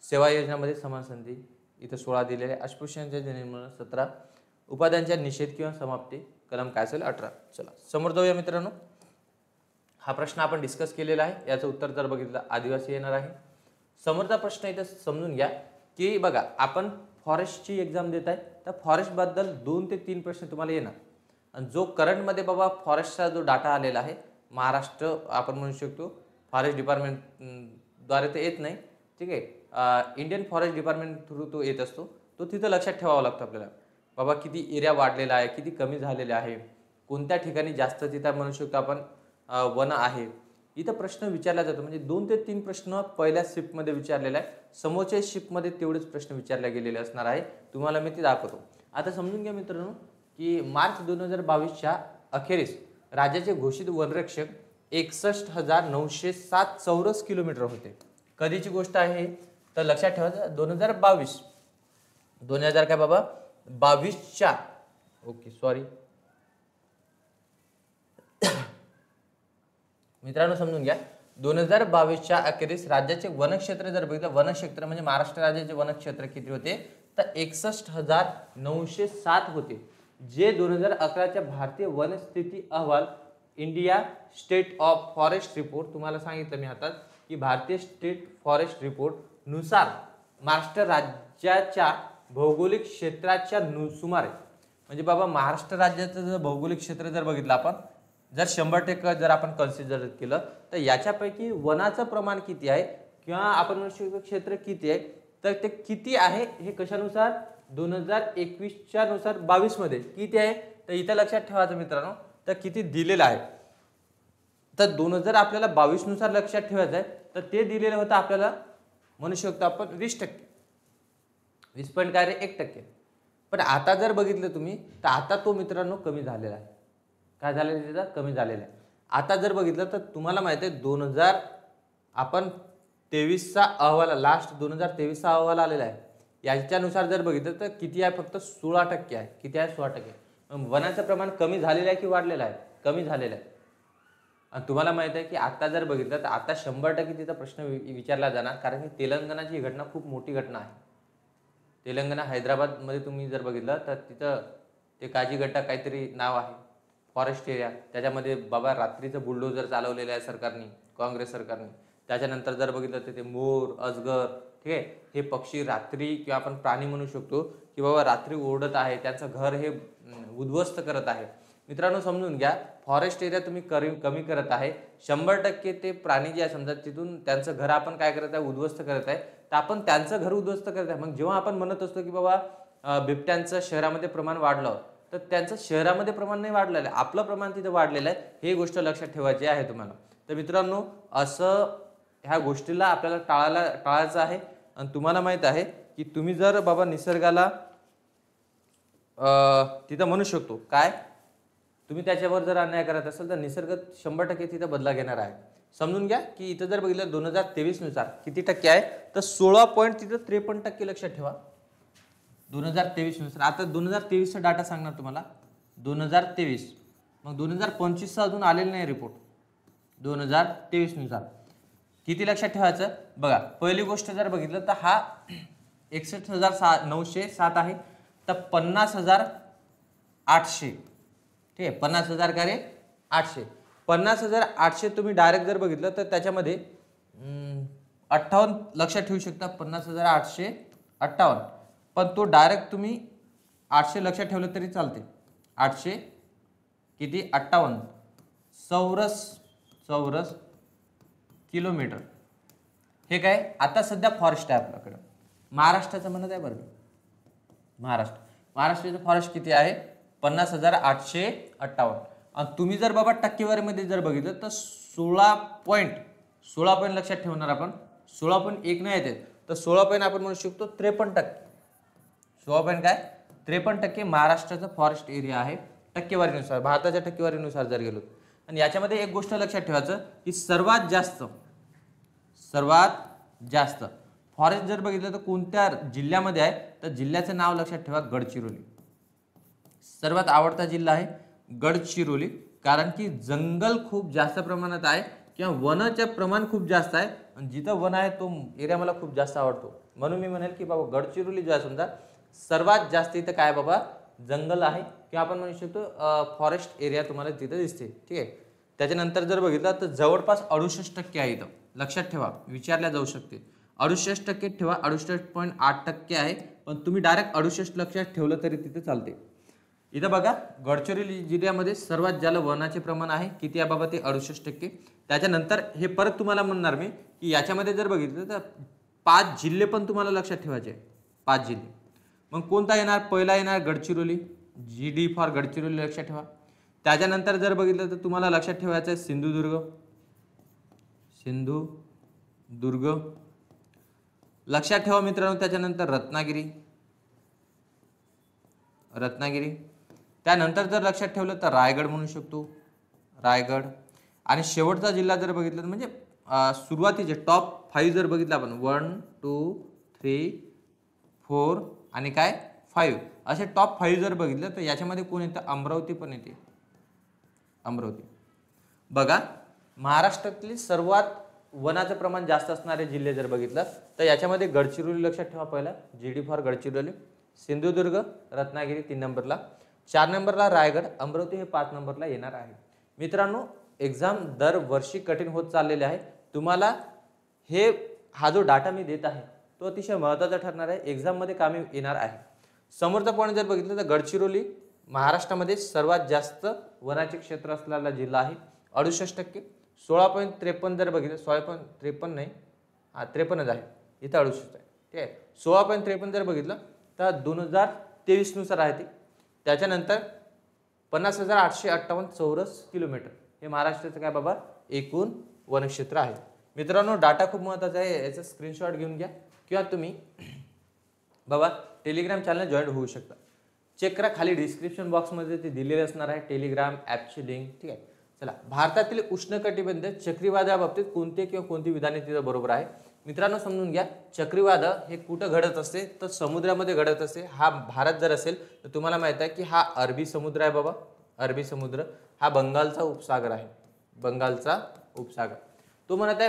सेवा योजनामध्ये समान संधी इथं 16 दिलेले, अस्पृश्यांच्या निर्मूलन 17, उपाध्यांच्या निषेध किंवा समाप्ती कलम काय असेल 18. चला समोर जाऊया मित्रांनो. हा प्रश्न आपण डिस्कस केलेला आहे. याचं उत्तर जर बघितलं आदिवासी येणार आहे. समोरचा प्रश्न इथं समजून घ्या की बघा आपण फॉरेस्टची एक्झाम देत आहे, तर फॉरेस्टबद्दल 2 ते 3 प्रश्न तुम्हाला येणार. आणि जो करंटमध्ये बाबा फॉरेस्टचा जो डाटा आलेला आहे महाराष्ट्र, आपण म्हणू शकतो फॉरेस्ट डिपार्टमेंटद्वारे ते येत नाही. ठीक आहे. इंडियन फॉरेस्ट डिपार्टमेंट थ्रू तो येत असतो. तो तिथं लक्षात ठेवावा लागतो आपल्याला. बाबा किती एरिया वाढलेला आहे, किती कमी झालेला आहे, कोणत्या ठिकाणी जास्त तिथं म्हणू शकतो आपण वन आहे. इथं प्रश्न विचारला जातो. म्हणजे 2 ते 3 प्रश्न पहिल्या शिफ्टमध्ये विचारलेला आहे. समोरच्या शिफ्टमध्ये तेवढेच प्रश्न विचारले गेलेले असणार आहे. तुम्हाला मी ते दाखवतो. आता समजून घ्या मित्रांनो की मार्च 2022च्या अखेरीस राज्याचे घोषित वनरक्षक 61,907 चौरस किलोमीटर होते. कधीची गोष्ट आहे तर लक्षात ठेवा 2022 काय बाबा 22च्या, ओके सॉरी मित्रांनो समजून घ्या. 2022च्या अखेरीस राज्याचे वनक्षेत्र जर बघितलं, वनक्षेत्र म्हणजे महाराष्ट्र राज्याचे वनक्षेत्र किती होते तर 61,907 होते. जे 2011च्या भारतीय वनस्थिती अहवाल India state of forest report तुम्हाला सांगितलं मी हातात की भारतीय स्टेट फॉरेस्ट रिपोर्ट नुसार महाराष्ट्र राज्याच्या भौगोलिक क्षेत्राच्या सुमारे, म्हणजे बाबा महाराष्ट्र राज्याचं जर भौगोलिक क्षेत्र जर बघितलं आपण, जर 100% जर आपण कन्सिडर केलं तर याच्यापैकी वनाचं प्रमाण किती आहे किंवा आपण म्हणू शकतो क्षेत्र किती आहे, तर ते किती आहे हे कशानुसार 2021च्या नुसार 22 मध्ये किती आहे तर इथं लक्षात ठेवायचं मित्रांनो. तर किती दिलेलं आहे तर 2000 आपल्याला 22 नुसार लक्षात ठेवायचं आहे. तर ते दिलेलं होतं आपल्याला म्हणू शकतो आपण 20%, 20.1%. पण आता जर बघितलं तुम्ही तर आता तो मित्रांनो कमी झालेला आहे. काय झालेलं आहे तिथं कमी झालेलं आहे. आता जर बघितलं तर तुम्हाला माहिती आहे 2000 आपण 23चा अहवाल, लास्ट 2023चा अहवाल आलेला आहे. याच्यानुसार जर बघितलं तर किती आहे फक्त 16% आहे. किती आहे 16%. वनाचं प्रमाण कमी झालेलं आहे की वाढलेलं आहे, कमी झालेलं आहे. आणि तुम्हाला माहिती आहे की आता जर बघितलं तर आता 100% तिथं प्रश्न विचारला जाणार, कारण की तेलंगणाची घटना खूप मोठी घटना आहे. तेलंगणा हैदराबादमध्ये तुम्ही जर बघितलं तर तिथं ते काजीगट्टा काहीतरी नाव आहे फॉरेस्ट एरिया, त्याच्यामध्ये बाबा रात्रीचं बुलडोजर चालवलेलं आहे सरकारने, काँग्रेस सरकारने. त्याच्यानंतर जर बघितलं तर ते मोर, अजगर, ठीक आहे, हे पक्षी रात्री किंवा आपण प्राणी म्हणू शकतो की बाबा रात्री ओरडत आहे, त्यांचं घर हे उद्ध्वस्त करत आहे. मित्रांनो समजून घ्या, फॉरेस्ट एरिया तुम्ही कमी करत आहे 100%. ते प्राणी जे आहे समजा तिथून त्यांचं घर आपण काय करत आहे उद्ध्वस्त करत आहे, तर आपण त्यांचं घर उद्ध्वस्त करत आहे. मग जेव्हा आपण म्हणत असतो की बाबा बिबट्यांचं शहरामध्ये प्रमाण वाढलं, तर त्यांचं शहरामध्ये प्रमाण नाही वाढलेलं आहे, आपलं प्रमाण तिथं वाढलेलं आहे. हे गोष्ट लक्षात ठेवायची आहे तुम्हाला. तर मित्रांनो असं ह्या गोष्टीला आपल्याला टाळायचं आहे. आणि तुम्हाला माहित आहे की तुम्ही जर बाबा निसर्गाला तिथं म्हणू शकतो काय, तुम्ही त्याच्यावर जर अन्याय करत असाल तर निसर्ग 100% तिथं बदला घेणार आहे. समजून घ्या की इथं जर बघितलं 2023 नुसार किती टक्के आहे तर 16.53% लक्षात ठेवा 2023 नुसार. आता 2023चा डाटा सांगणार तुम्हाला 2023. मग 2025चा अजून आलेला नाही रिपोर्ट. 2023 नुसार किती लक्षात ठेवायचं बघा. पहिली गोष्ट जर बघितलं तर हा 61,907 आहे, तर 50,800. ठीक आहे, 50,000 का रे 800. 50,800 तुम्ही डायरेक्ट जर बघितलं तर त्याच्यामध्ये 58 लक्षात ठेवू शकता. 50,858. पण तो डायरेक्ट तुम्ही 800 लक्षात ठेवलं तरी चालते. 800 किती 58 चौरस किलोमीटर. हे काय आता सध्या फॉरेस्ट आहे आपल्याकडे. महाराष्ट्राचं म्हणत आहे बरं, महाराष्ट्राचं फॉरेस्ट किती आहे 50,858. आणि तुम्ही जर बाबा टक्केवारीमध्ये जर बघितलं तर 16 लक्षात ठेवणार आपण. 16.1 नाही येते तर 16 आपण म्हणू शकतो 53%. 16 काय 53% महाराष्ट्राचा फॉरेस्ट एरिया आहे टक्केवारीनुसार, भारताच्या टक्केवारीनुसार जर गेलो. आणि याच्यामध्ये एक गोष्ट लक्षात ठेवायचं की सर्वात जास्त. फॉरेस्ट जर बघितलं तर कोणत्या जिल्ह्यामध्ये आहे, तर जिल्ह्याचं नाव लक्षात ठेवा, गडचिरोली. सर्वात आवडता जिल्हा आहे गडचिरोली, कारण की जंगल खूप जास्त प्रमाणात आहे किंवा वनाचे प्रमाण खूप जास्त आहे, आणि जिथं वन आहे तो एरिया मला खूप जास्त आवडतो. म्हणून मी म्हणेल की बाबा गडचिरोली जो आहे समजा सर्वात जास्त इथं काय बाबा जंगल आहे किंवा आपण म्हणू शकतो फॉरेस्ट एरिया तुम्हाला तिथं दिसते. ठीक आहे. त्याच्यानंतर जर बघितलं तर जवळपास 68% आहे इथं. लक्षात ठेवा, विचारल्या जाऊ शकते. 68% ठेवा, 68.8% आहे, पण तुम्ही डायरेक्ट 68 लक्षात ठेवलं तरी तिथे चालते. इथं बघा गडचिरोली जिल्ह्यामध्ये सर्वात जास्त वनाचे प्रमाण आहे, किती आहे बाबा ते 68%. त्याच्यानंतर हे परत तुम्हाला म्हणणार मी की याच्यामध्ये जर बघितलं तर 5 जिल्हे पण तुम्हाला लक्षात ठेवायचे. 5 जिल्हे मग कोणता येणार, पहिला येणार गडचिरोली, GD फॉर गडचिरोली लक्षात ठेवा. त्याच्यानंतर जर बघितलं तर तुम्हाला लक्षात ठेवायचं आहे सिंधुदुर्ग. सिंधुदुर्ग लक्षात ठेवा मित्रांनो. त्याच्यानंतर रत्नागिरी. त्यानंतर जर लक्षात ठेवलं तर रायगड म्हणू शकतो, रायगड. आणि शेवटचा जिल्हा जर बघितलं तर म्हणजे सुरुवातीचे टॉप 5 जर बघितलं आपण 1 2 3 4 आणि काय 5 असे टॉप 5 जर बघितलं तर याच्यामध्ये कोण येतं, अमरावती पण येते. अमरावती बघा महाराष्ट्रातली सर्वात वनाचं प्रमाण जास्त असणारे जिल्हे जर बघितलं तर याच्यामध्ये गडचिरोली लक्षात ठेवा पहिला, GD फॉर गडचिरोली. सिंधुदुर्ग, रत्नागिरी 3 नंबरला. 4 नंबरला रायगड, अमरावती हे 5 नंबरला येणार आहे. मित्रांनो एक्झाम दरवर्षी कठीण होत चाललेले आहे. तुम्हाला हा जो डाटा मी देत आहे तो अतिशय महत्त्वाचा ठरणार आहे, एक्झाममध्ये कामी येणार आहे. समोरचा पॉईंट जर बघितलं तर गडचिरोली महाराष्ट्रामध्ये सर्वात जास्त वनाचे क्षेत्र असलेला जिल्हा आहे, 68%. 16.53 जर बघितलं, 16.53 नाही, 53च आहे, इथं 68 आहे. ठीक आहे. 16.53 जर बघितलं तर 2023 नुसार आहे ती. त्याच्यानंतर 50,858 चौरस किलोमीटर हे महाराष्ट्राचं काय बाबा एकूण वनक्षेत्र आहे. मित्रांनो डाटा खूप महत्त्वाचा आहे, याचा स्क्रीनशॉट घेऊन घ्या किंवा तुम्ही बाबा टेलिग्राम चॅनल जॉईन होऊ शकता. चेक करा, खाली डिस्क्रिप्शन बॉक्समध्ये ते दिलेले असणार आहे टेलिग्राम ॲपची लिंक. ठीक आहे. चला, भारतातील उष्णकटिबंधीय चक्रीवादळाबाबतीत कोणते किंवा कोणती विधाने तिथं बरोबर आहे. मित्रांनो समजून घ्या, चक्रीवादळ हे कुठं घडत असते तर समुद्रामध्ये घडत असते. हा भारत जर असेल तर तुम्हाला माहित आहे की हा अरबी समुद्र आहे बाबा, अरबी समुद्र. हा बंगालचा उपसागर आहे, बंगालचा उपसागर. तो म्हणत आहे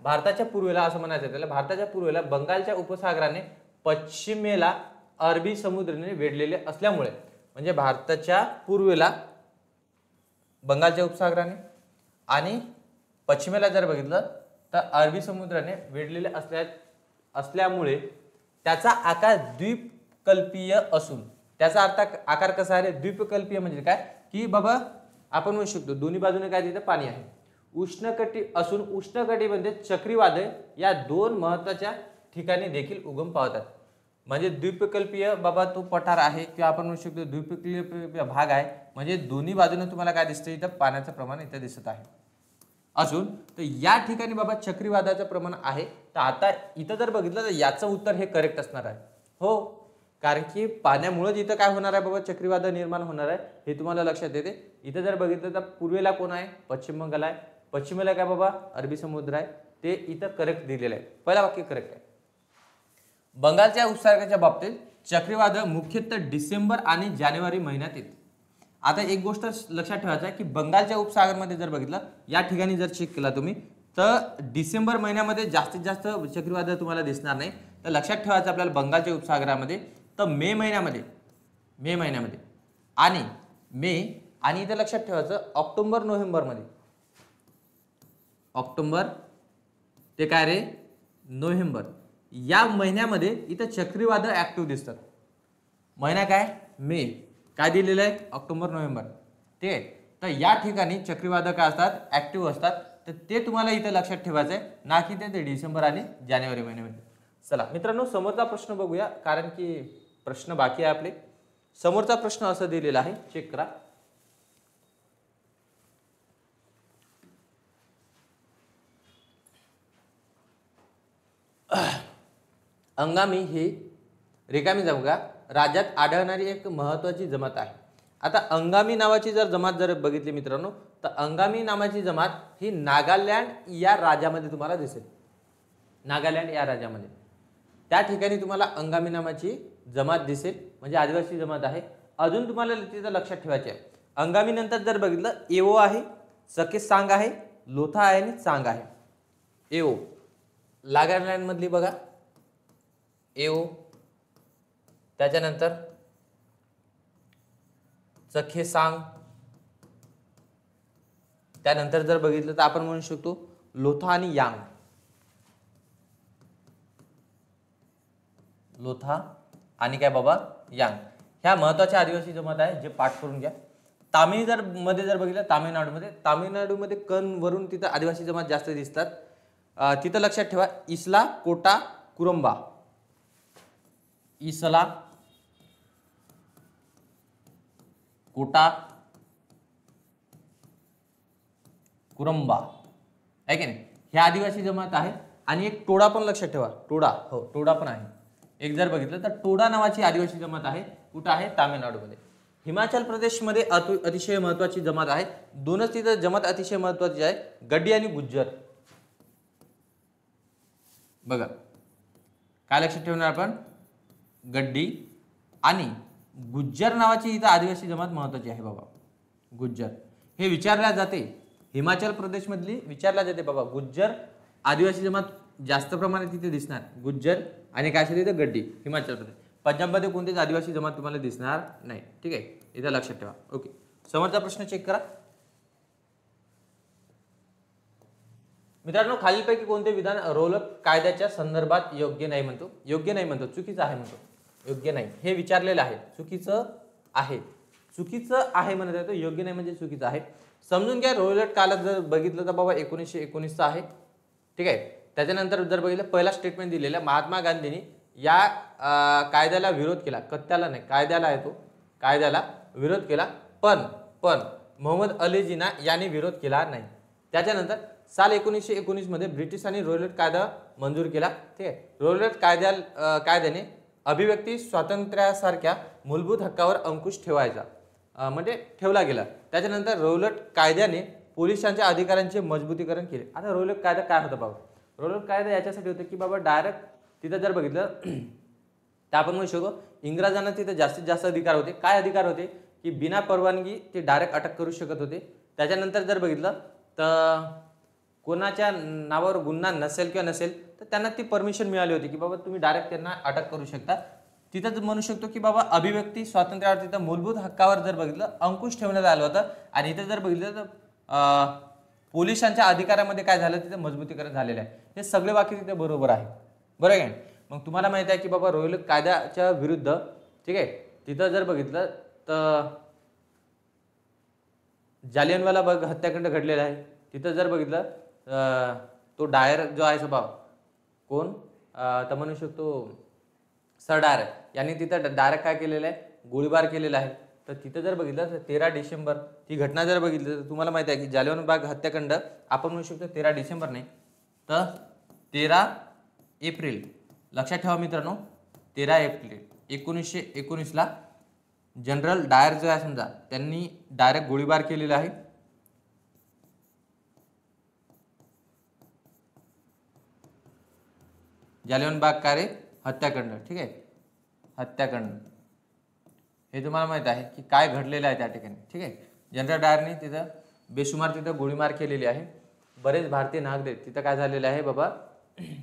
भारताच्या पूर्वेला असं म्हणायचं त्याला, भारताच्या पूर्वेला बंगालच्या उपसागराने पश्चिमेला अरबी समुद्राने वेढलेले असल्यामुळे, म्हणजे भारताच्या पूर्वेला बंगालच्या उपसागराने आणि पश्चिमेला जर बघितलं तर अरबी समुद्राने वेढलेले असल्यामुळे त्याचा आकार द्वीपकल्पीय असून, त्याचा आकार कसा आहे, द्वीपकल्पीय म्हणजे काय की बाबा आपण म्हणू शकतो दोन्ही बाजूने काय तिथे पाणी आहे. उष्णकटिबंधीय चक्रीवादळ या 2 महत्त्वाच्या ठिकाणी देखील उगम पावतात. म्हणजे द्वीपकल्पीय बाबा तो पठार आहे किंवा आपण म्हणू शकतो द्वीपकल्पीय भाग आहे, म्हणजे दोन्ही बाजूने तुम्हाला काय दिसतं, इथं पाण्याचं प्रमाण इथं दिसत आहे अजून. तर या ठिकाणी बाबा चक्रीवादळाचं प्रमाण आहे. तर आता इथं जर बघितलं तर याचं उत्तर हे करेक्ट असणार आहे. हो, कारण की पाण्यामुळेच इथं काय होणार आहे बाबा, चक्रीवादळ निर्माण होणार आहे, हे तुम्हाला लक्षात येते. इथं जर बघितलं तर पूर्वेला कोण आहे, पश्चिम बंगाल आहे, पश्चिमेला काय बाबा अरबी समुद्र आहे, ते इथं करेक्ट दिलेलं आहे. पहिला वाक्य करेक्ट आहे. बंगालच्या उपसागराच्या बाबतीत चक्रीवादळ मुख्यतः डिसेंबर आणि जानेवारी महिन्यात येते. आता एक गोष्ट लक्षात ठेवायचं आहे की बंगालच्या उपसागरामध्ये जर बघितलं, या ठिकाणी जर चेक केला तुम्ही तर डिसेंबर महिन्यामध्ये जास्तीत जास्त चक्रीवादळ तुम्हाला दिसणार नाही. तर लक्षात ठेवायचं आपल्याला बंगालच्या उपसागरामध्ये तर मे महिन्यामध्ये आणि इथं लक्षात ठेवायचं ऑक्टोबर नोव्हेंबरमध्ये, ऑक्टोबर ते काय रे नोव्हेंबर या महिन्यामध्ये इथं चक्रीवादळ ऍक्टिव्ह दिसतात. महिना काय मे, काय दिलेलं आहे ऑक्टोबर नोव्हेंबर. ठीक आहे. तर या ठिकाणी चक्रीवादळ काय असतात, ऍक्टिव्ह असतात. तर ते तुम्हाला इथं लक्षात ठेवायचं आहे, ना की ते डिसेंबर आणि जानेवारी महिन्यामध्ये. चला मित्रांनो समोरचा प्रश्न बघूया, कारण की प्रश्न बाकी आहे आपले. समोरचा प्रश्न असं दिलेला आहे, चेक करा. अंगामी ही रिकामी जागा राज्यात आढळणारी एक महत्त्वाची जमात आहे. आता अंगामी नावाची जर जमात जर बघितली मित्रांनो तर अंगामी नावाची जमात ही नागालँड या राज्यामध्ये तुम्हाला दिसेल. नागालँड या राज्यामध्ये त्या ठिकाणी तुम्हाला अंगामी नावाची जमात दिसेल, म्हणजे आदिवासी जमात आहे. अजून तुम्हाला तिथं लक्षात ठेवायचे आहे, अंगामी नंतर जर बघितलं एओ आहे, सकेसांग आहे, लोथा आहे आणि चांग आहे. एओ नागालँड मधली बघा एओ, त्याच्यानंतर सखेसांग, त्यानंतर जर बघितलं तर आपण म्हणू शकतो लोथा आणि यांग. लोथा आणि काय बाबा यांग, ह्या महत्वाच्या आदिवासी जमात आहे, जे पाठ करून घ्या. मध्ये जर बघितलं तामिळनाडूमध्ये कन वरून तिथं आदिवासी जमात जास्त दिसतात. तिथं लक्षात ठेवा इसला कोटा कुरंबा, इसला कोटा कुरंबा आहे की नाही, हे आदिवासी जमात आहे. आणि एक टोडा पण लक्षात ठेवा, टोडा, हो टोडा पण आहे. एक जर बघितलं तर टोडा नावाची आदिवासी जमात आहे, कुठं आहे तामिळनाडूमध्ये. हिमाचल प्रदेशमध्ये अतिशय महत्वाची जमात आहे, दोनच तिथं जमात अतिशय महत्वाची आहे, गड्डी आणि गुज्जर. बघा काय लक्षात ठेवणार आपण, गड्डी आणि गुज्जर नावाची इथं आदिवासी जमात महत्वाची आहे बाबा. गुज्जर हे विचारल्या जाते, हिमाचल प्रदेश मधली विचारल्या जाते बाबा. गुज्जर आदिवासी जमात जास्त प्रमाणात तिथे दिसणार, गुज्जर आणि काय असेल तिथे गड्डी, हिमाचल प्रदेश. पंजाबमध्ये कोणतीच आदिवासी जमात तुम्हाला दिसणार नाही. ठीक आहे, इथं लक्षात ठेवा. ओके, समोरचा प्रश्न चेक करा मित्रांनो. खालीलपैकी कोणते विधान रोलक कायद्याच्या संदर्भात योग्य नाही म्हणतो, योग्य नाही म्हणतो, चुकीचं आहे म्हणतो, योग्य नाही हे विचारलेलं आहे, चुकीचं आहे, चुकीचं आहे म्हणत आहे तो, योग्य नाही म्हणजे चुकीचं आहे. समजून घ्या. रोलट काळात जर बघितलं तर बाबा 1919 आहे. ठीक आहे, त्याच्यानंतर जर बघितलं पहिला स्टेटमेंट दिलेला, महात्मा गांधींनी या कायद्याला विरोध केला, कत्त्याला नाही कायद्याला आहे तो, कायद्याला विरोध केला, पण मोहम्मद अली जिना यांनी विरोध केला नाही. त्याच्यानंतर साल 1919 मध्ये ब्रिटिशांनी रोलट कायदा मंजूर केला. ठीक आहे, रोलट कायद्याने अभिव्यक्ती स्वातंत्र्यासारख्या मूलभूत हक्कावर अंकुश ठेवायचा, म्हणजे ठेवला गेला. त्याच्यानंतर रोलट कायद्याने पोलिसांच्या अधिकारांचे मजबूतीकरण केले. आता रोलट कायदा काय होता बाबा, रोलट कायदा याच्यासाठी होतं की बाबा डायरेक्ट तिथं जर बघितलं तर आपण म्हणू शकतो इंग्रजांना तिथं जास्तीत जास्त अधिकार होते. काय अधिकार होते की बिना परवानगी ते डायरेक्ट अटक करू शकत होते. त्याच्यानंतर जर बघितलं तर कोणाच्या नावावर गुन्हा नसेल किंवा नसेल तर त्यांना ती परमिशन मिळाली होती की बाबा तुम्ही डायरेक्ट त्यांना अटक करू शकता. तिथं म्हणू शकतो की बाबा अभिव्यक्ती स्वातंत्र्यावर तिथं मूलभूत हक्कावर जर बघितलं अंकुश ठेवण्यात आलं होतं. आणि इथं जर बघितलं तर पोलिसांच्या अधिकारामध्ये काय झालं तिथं मजबूतीकरण झालेलं आहे. हे सगळे वाक्य तिथे बरोबर आहे, बरोबर आहे. मग तुम्हाला माहिती आहे की बाबा रोलट कायद्याच्या विरुद्ध, ठीक आहे, तिथं जर बघितलं तर जालियनवाला बाग हत्याकांड घडलेला आहे. तिथं जर बघितलं तो डायर जो आहे स्वभाव कोण तर म्हणू शकतो सर डायर यांनी तिथं डायरेक्ट काय केलेलं आहे, गोळीबार केलेला आहे. तर तिथं जर बघितलं तर 13 डिसेंबर ती घटना जर बघितली तर तुम्हाला माहिती आहे की जालियनवाला बाग हत्याकांड आपण म्हणू शकतो 13 डिसेंबर नाही तर 13 एप्रिल. लक्षात ठेवा मित्रांनो, 13 एप्रिल 1919 जनरल डायर जो आहे समजा त्यांनी डायरेक्ट गोळीबार केलेला आहे. जालियनवाला बाग का रे हत्याकांड, ठीक आहे, हत्याकांड हे तुम्हाला माहित आहे की काय घडलेलं आहे त्या ठिकाणी. ठीक आहे, जनरल डायरने तिथं बेशुमार तिथं गोळीबार केलेली आहे. बरेच भारतीय नागरिक तिथं काय झालेले आहे बाबा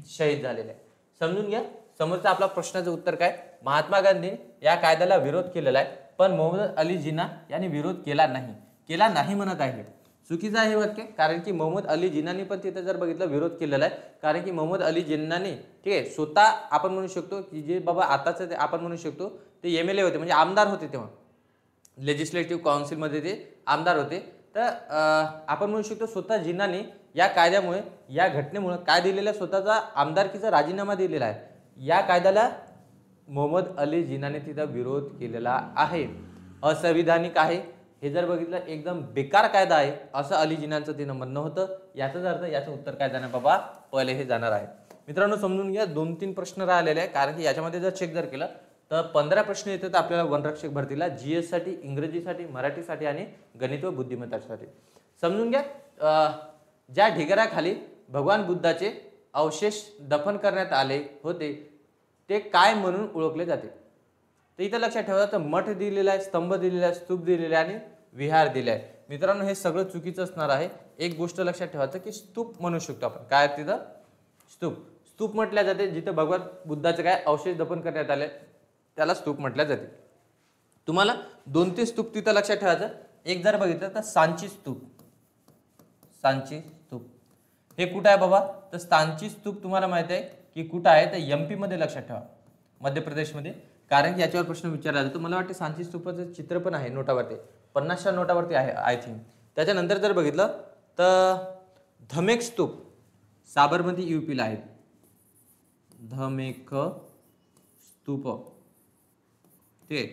शहीद झालेले आहे. समजून घ्या. समोरचा आपला प्रश्नाचं उत्तर काय, महात्मा गांधी या कायद्याला विरोध केलेला आहे पण मोहम्मद अली जिना यांनी विरोध केला नाही म्हणत आहे. चुकीचं आहे वाक्य, कारण की मोहम्मद अली जिन्नानी पण तिथे जर बघितलं विरोध केलेला आहे. कारण की मोहम्मद अली जिन्नानी, ठीक आहे, स्वतः आपण म्हणू शकतो की जे बाबा आताच आपण म्हणू शकतो ते MLA होते, म्हणजे आमदार होते, तेव्हा लेजिस्लेटिव्ह काउन्सिलमध्ये ते आमदार होते. तर आपण म्हणू शकतो स्वतः जिन्नानी या कायद्यामुळे, या घटनेमुळे काय दिलेलं आहे, स्वतःचा आमदारकीचा राजीनामा दिलेला आहे. या कायद्याला मोहम्मद अली जिन्नाने तिथं विरोध केलेला आहे. असंविधानिक आहे हे जर बघितलं, एकदम बेकार कायदा आहे असं अली जिन्नाचं तिनं म्हणणं होतं. याचाच अर्थ याचं उत्तर काय जाणार बाबा, पहिले हे जाणार आहे. मित्रांनो समजून घ्या, 2-3 प्रश्न राहिलेले आहे, कारण की याच्यामध्ये जर चेक जर केलं तर 15 प्रश्न येतात आपल्याला वनरक्षक भरतीला, GS साठी, इंग्रजीसाठी, मराठीसाठी आणि गणित व बुद्धिमत्तासाठी. समजून घ्या, ज्या ढिगाऱ्याखाली भगवान बुद्धाचे अवशेष दफन करण्यात आले होते ते काय म्हणून ओळखले जाते? तर इथं लक्षात ठेवा, तर मठ दिलेला आहे, स्तंभ दिलेला आहे, स्तूप दिलेला आहे आणि विहार दिले आहे. मित्रांनो हे सगळं चुकीचं असणार आहे. एक गोष्ट लक्षात ठेवायचं की स्तूप म्हणू शकतो आपण. काय तिथं स्तूप, स्तूप म्हटल्या जाते जिथं भगवान बुद्धाचे काय अवशेष दफन करण्यात आले त्याला स्तूप म्हटल्या जाते. तुम्हाला 2-3 स्तूप तिथं लक्षात ठेवायचं. एक जर बघितलं तर सांची स्तूप, सांची स्तूप हे कुठं आहे बाबा? तर सांची स्तूप तुम्हाला माहिती आहे की कुठं आहे? तर एमपी मध्ये लक्षात ठेवा, मध्य प्रदेशमध्ये. कारण की याच्यावर प्रश्न विचारला जातो. मला वाटतं सांची स्तूपाचं चित्र पण आहे नोटावरती, 50च्या नोटावरती आहे आय थिंक. त्याच्यानंतर जर बघितलं तर धमेक स्तूप साबरमती यूपीला आहे. धमेक स्तूप ठीक आहे,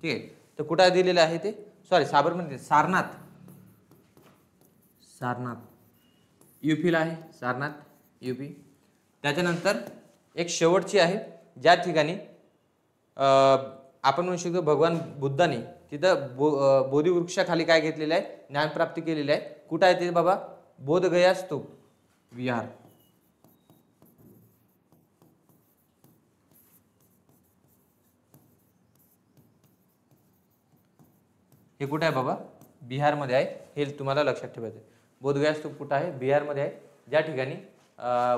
ठीक आहे. तर कुठं दिलेलं आहे ते? सॉरी साबरमती, सारनाथ, सारनाथ यूपीला आहे, सारनाथ यूपी. त्याच्यानंतर एक शेवटची आहे ज्या ठिकाणी आपण म्हणू शकतो भगवान बुद्धाने तिथं बोधिवृक्षाखाली काय घेतलेलं आहे? ज्ञानप्राप्ती केलेली आहे. कुठं आहे ते बाबा? बोधगया स्तूप विहार. हे कुठं आहे बाबा? बिहारमध्ये आहे. हे तुम्हाला लक्षात ठेवायचं. बोधगया स्तूप कुठं आहे? बिहारमध्ये आहे, ज्या ठिकाणी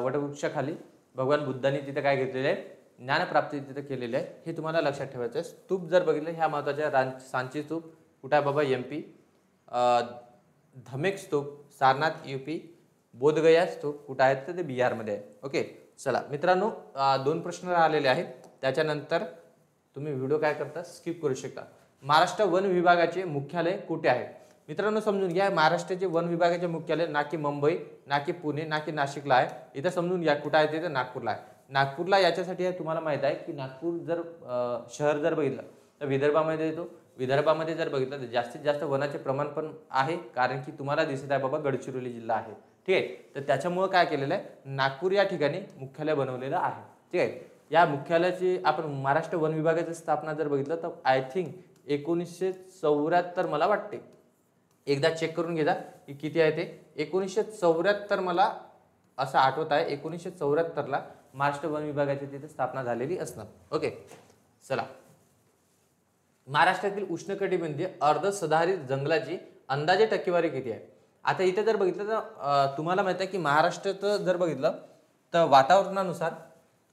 वटवृक्षाखाली भगवान बुद्धांनी तिथं काय घेतलेलं आहे? ज्ञानप्राप्ती तिथं केलेली आहे. हे तुम्हाला लक्षात ठेवायचं आहे. स्तूप जर बघितलं ह्या महत्त्वाच्या, सांची स्तूप कुठं आहे बाबा? एमपी. धमेक स्तूप सारनाथ यूपी. बोधगया स्तूप कुठं आहेत? तर ते बिहारमध्ये आहे. ओके चला मित्रांनो, 2 प्रश्न आलेले आहेत. त्याच्यानंतर तुम्ही व्हिडिओ काय करता? स्किप करू शकता. महाराष्ट्र वन विभागाचे मुख्यालय कुठे आहे? मित्रांनो समजून घ्या, महाराष्ट्राचे वन विभागाचे मुख्यालय ना की मुंबई, ना की पुणे, ना की नाशिकला आहे. इथं समजून घ्या कुठं आहे ते? तर नागपूरला आहे. नागपूरला याच्यासाठी आहे तुम्हाला माहित आहे की नागपूर जर शहर जर बघितलं तर विदर्भामध्ये येतो. विदर्भामध्ये जर बघितलं तर जास्तीत जास्त वनाचे प्रमाण पण आहे, कारण की तुम्हाला दिसत आहे बाबा गडचिरोली जिल्हा आहे. ठीक आहे, तर त्याच्यामुळे काय केलेलं आहे? नागपूर या ठिकाणी मुख्यालय बनवलेलं आहे. ठीक आहे, या मुख्यालयाची आपण महाराष्ट्र वन विभागाची स्थापना जर बघितलं तर आय थिंक 1974 मला वाटते. एकदा चेक करून घ्या की किती आहे ते. 1974 मला असं आठवत आहे. 1974ला महाराष्ट्र वन विभागाची तिथे स्थापना झालेली असणार. ओके चला, महाराष्ट्रातील उष्णकटिबंधीय अर्ध सदाहरित जंगलाची अंदाजे टक्केवारी किती आहे? आता इथे जर बघितलं तर तुम्हाला माहिती आहे की महाराष्ट्रात जर बघितलं तर वातावरणानुसार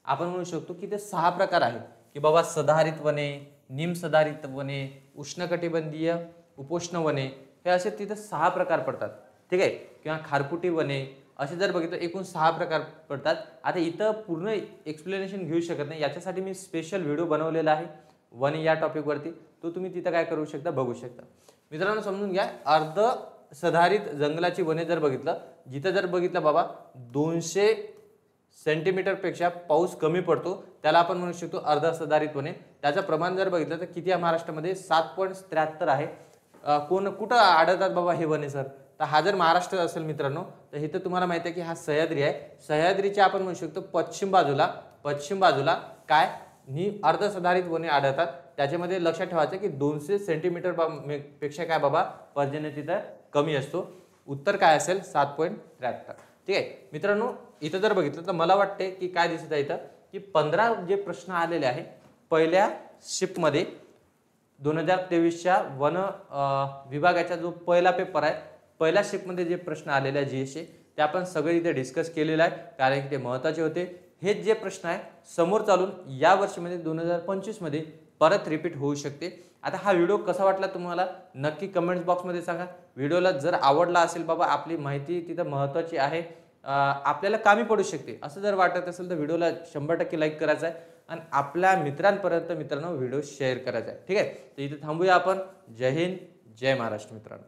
आपण म्हणू शकतो की ते 6 प्रकार आहेत की बाबा सदाहरित वने, निम सदाहरित वने, उष्णकटिबंधीय उपोष्ण वने, हे असे तिथे 6 प्रकार पडतात. ठीक आहे, किंवा खारफुटी वने असे जर बघितलं एकूण 6 प्रकार पडतात. आता इथं पूर्ण एक्सप्लेनेशन घेऊ शकत नाही, याच्यासाठी मी स्पेशल व्हिडिओ बनवलेला आहे वन या टॉपिकवरती, तो तुम्ही तिथं काय करू शकता? बघू शकता. मित्रांनो समजून घ्या, अर्ध सदाहरित जंगलाची वने जर बघितलं, जिथं जर बघितलं बाबा 200 सेंटीमीटर पेक्षा पाऊस कमी पडतो त्याला आपण म्हणू शकतो अर्ध सदाहरित वने. त्याचं प्रमाण जर बघितलं तर किती आहे महाराष्ट्रामध्ये? 7.73 आहे. कुठं आढळतात बाबा हे वने सर? तर हा जर महाराष्ट्र असेल मित्रांनो तर इथं तुम्हाला माहिती आहे की हा सह्याद्री आहे. सह्याद्रीच्या आपण म्हणू शकतो पश्चिम बाजूला काय अर्ध सदाहरित वने आढळतात. त्याच्यामध्ये लक्षात ठेवायचं की 200 सेंटीमीटर पेक्षा काय बाबा पर्जन्य तिथं कमी असतो. उत्तर काय असेल? 7.73. ठीक आहे मित्रांनो, इथं जर बघितलं तर मला वाटते की काय दिसत आहे इथं की 15 जे प्रश्न आलेले आहे पहिल्या शिफ्टमध्ये 2023च्या वन विभागाचा जो पहिला पेपर आहे, पहिल्या शिफ्टमध्ये जे प्रश्न आलेले आहे जीएसचे, ते आपण सगळे इथे डिस्कस केलेलं आहे, कारण की ते महत्त्वाचे होते. हेच जे प्रश्न आहे समोर चालून या वर्षीमध्ये 2025 मध्ये परत रिपीट होऊ शकते. आता हा व्हिडिओ कसा वाटला तुम्हाला नक्की कमेंट्स बॉक्समध्ये सांगा. व्हिडिओला जर आवडला असेल बाबा, आपली माहिती तिथं महत्त्वाची आहे, आपल्याला कामी पडू शकते असं जर वाटत असेल तर व्हिडिओला 100% लाईक करायचा आहे आणि आपल्या मित्रांपर्यंत मित्रांनो व्हिडिओ शेअर करायचा आहे. ठीक आहे, तर इथे थांबूया आपण. जय हिंद, जय महाराष्ट्र मित्रांनो.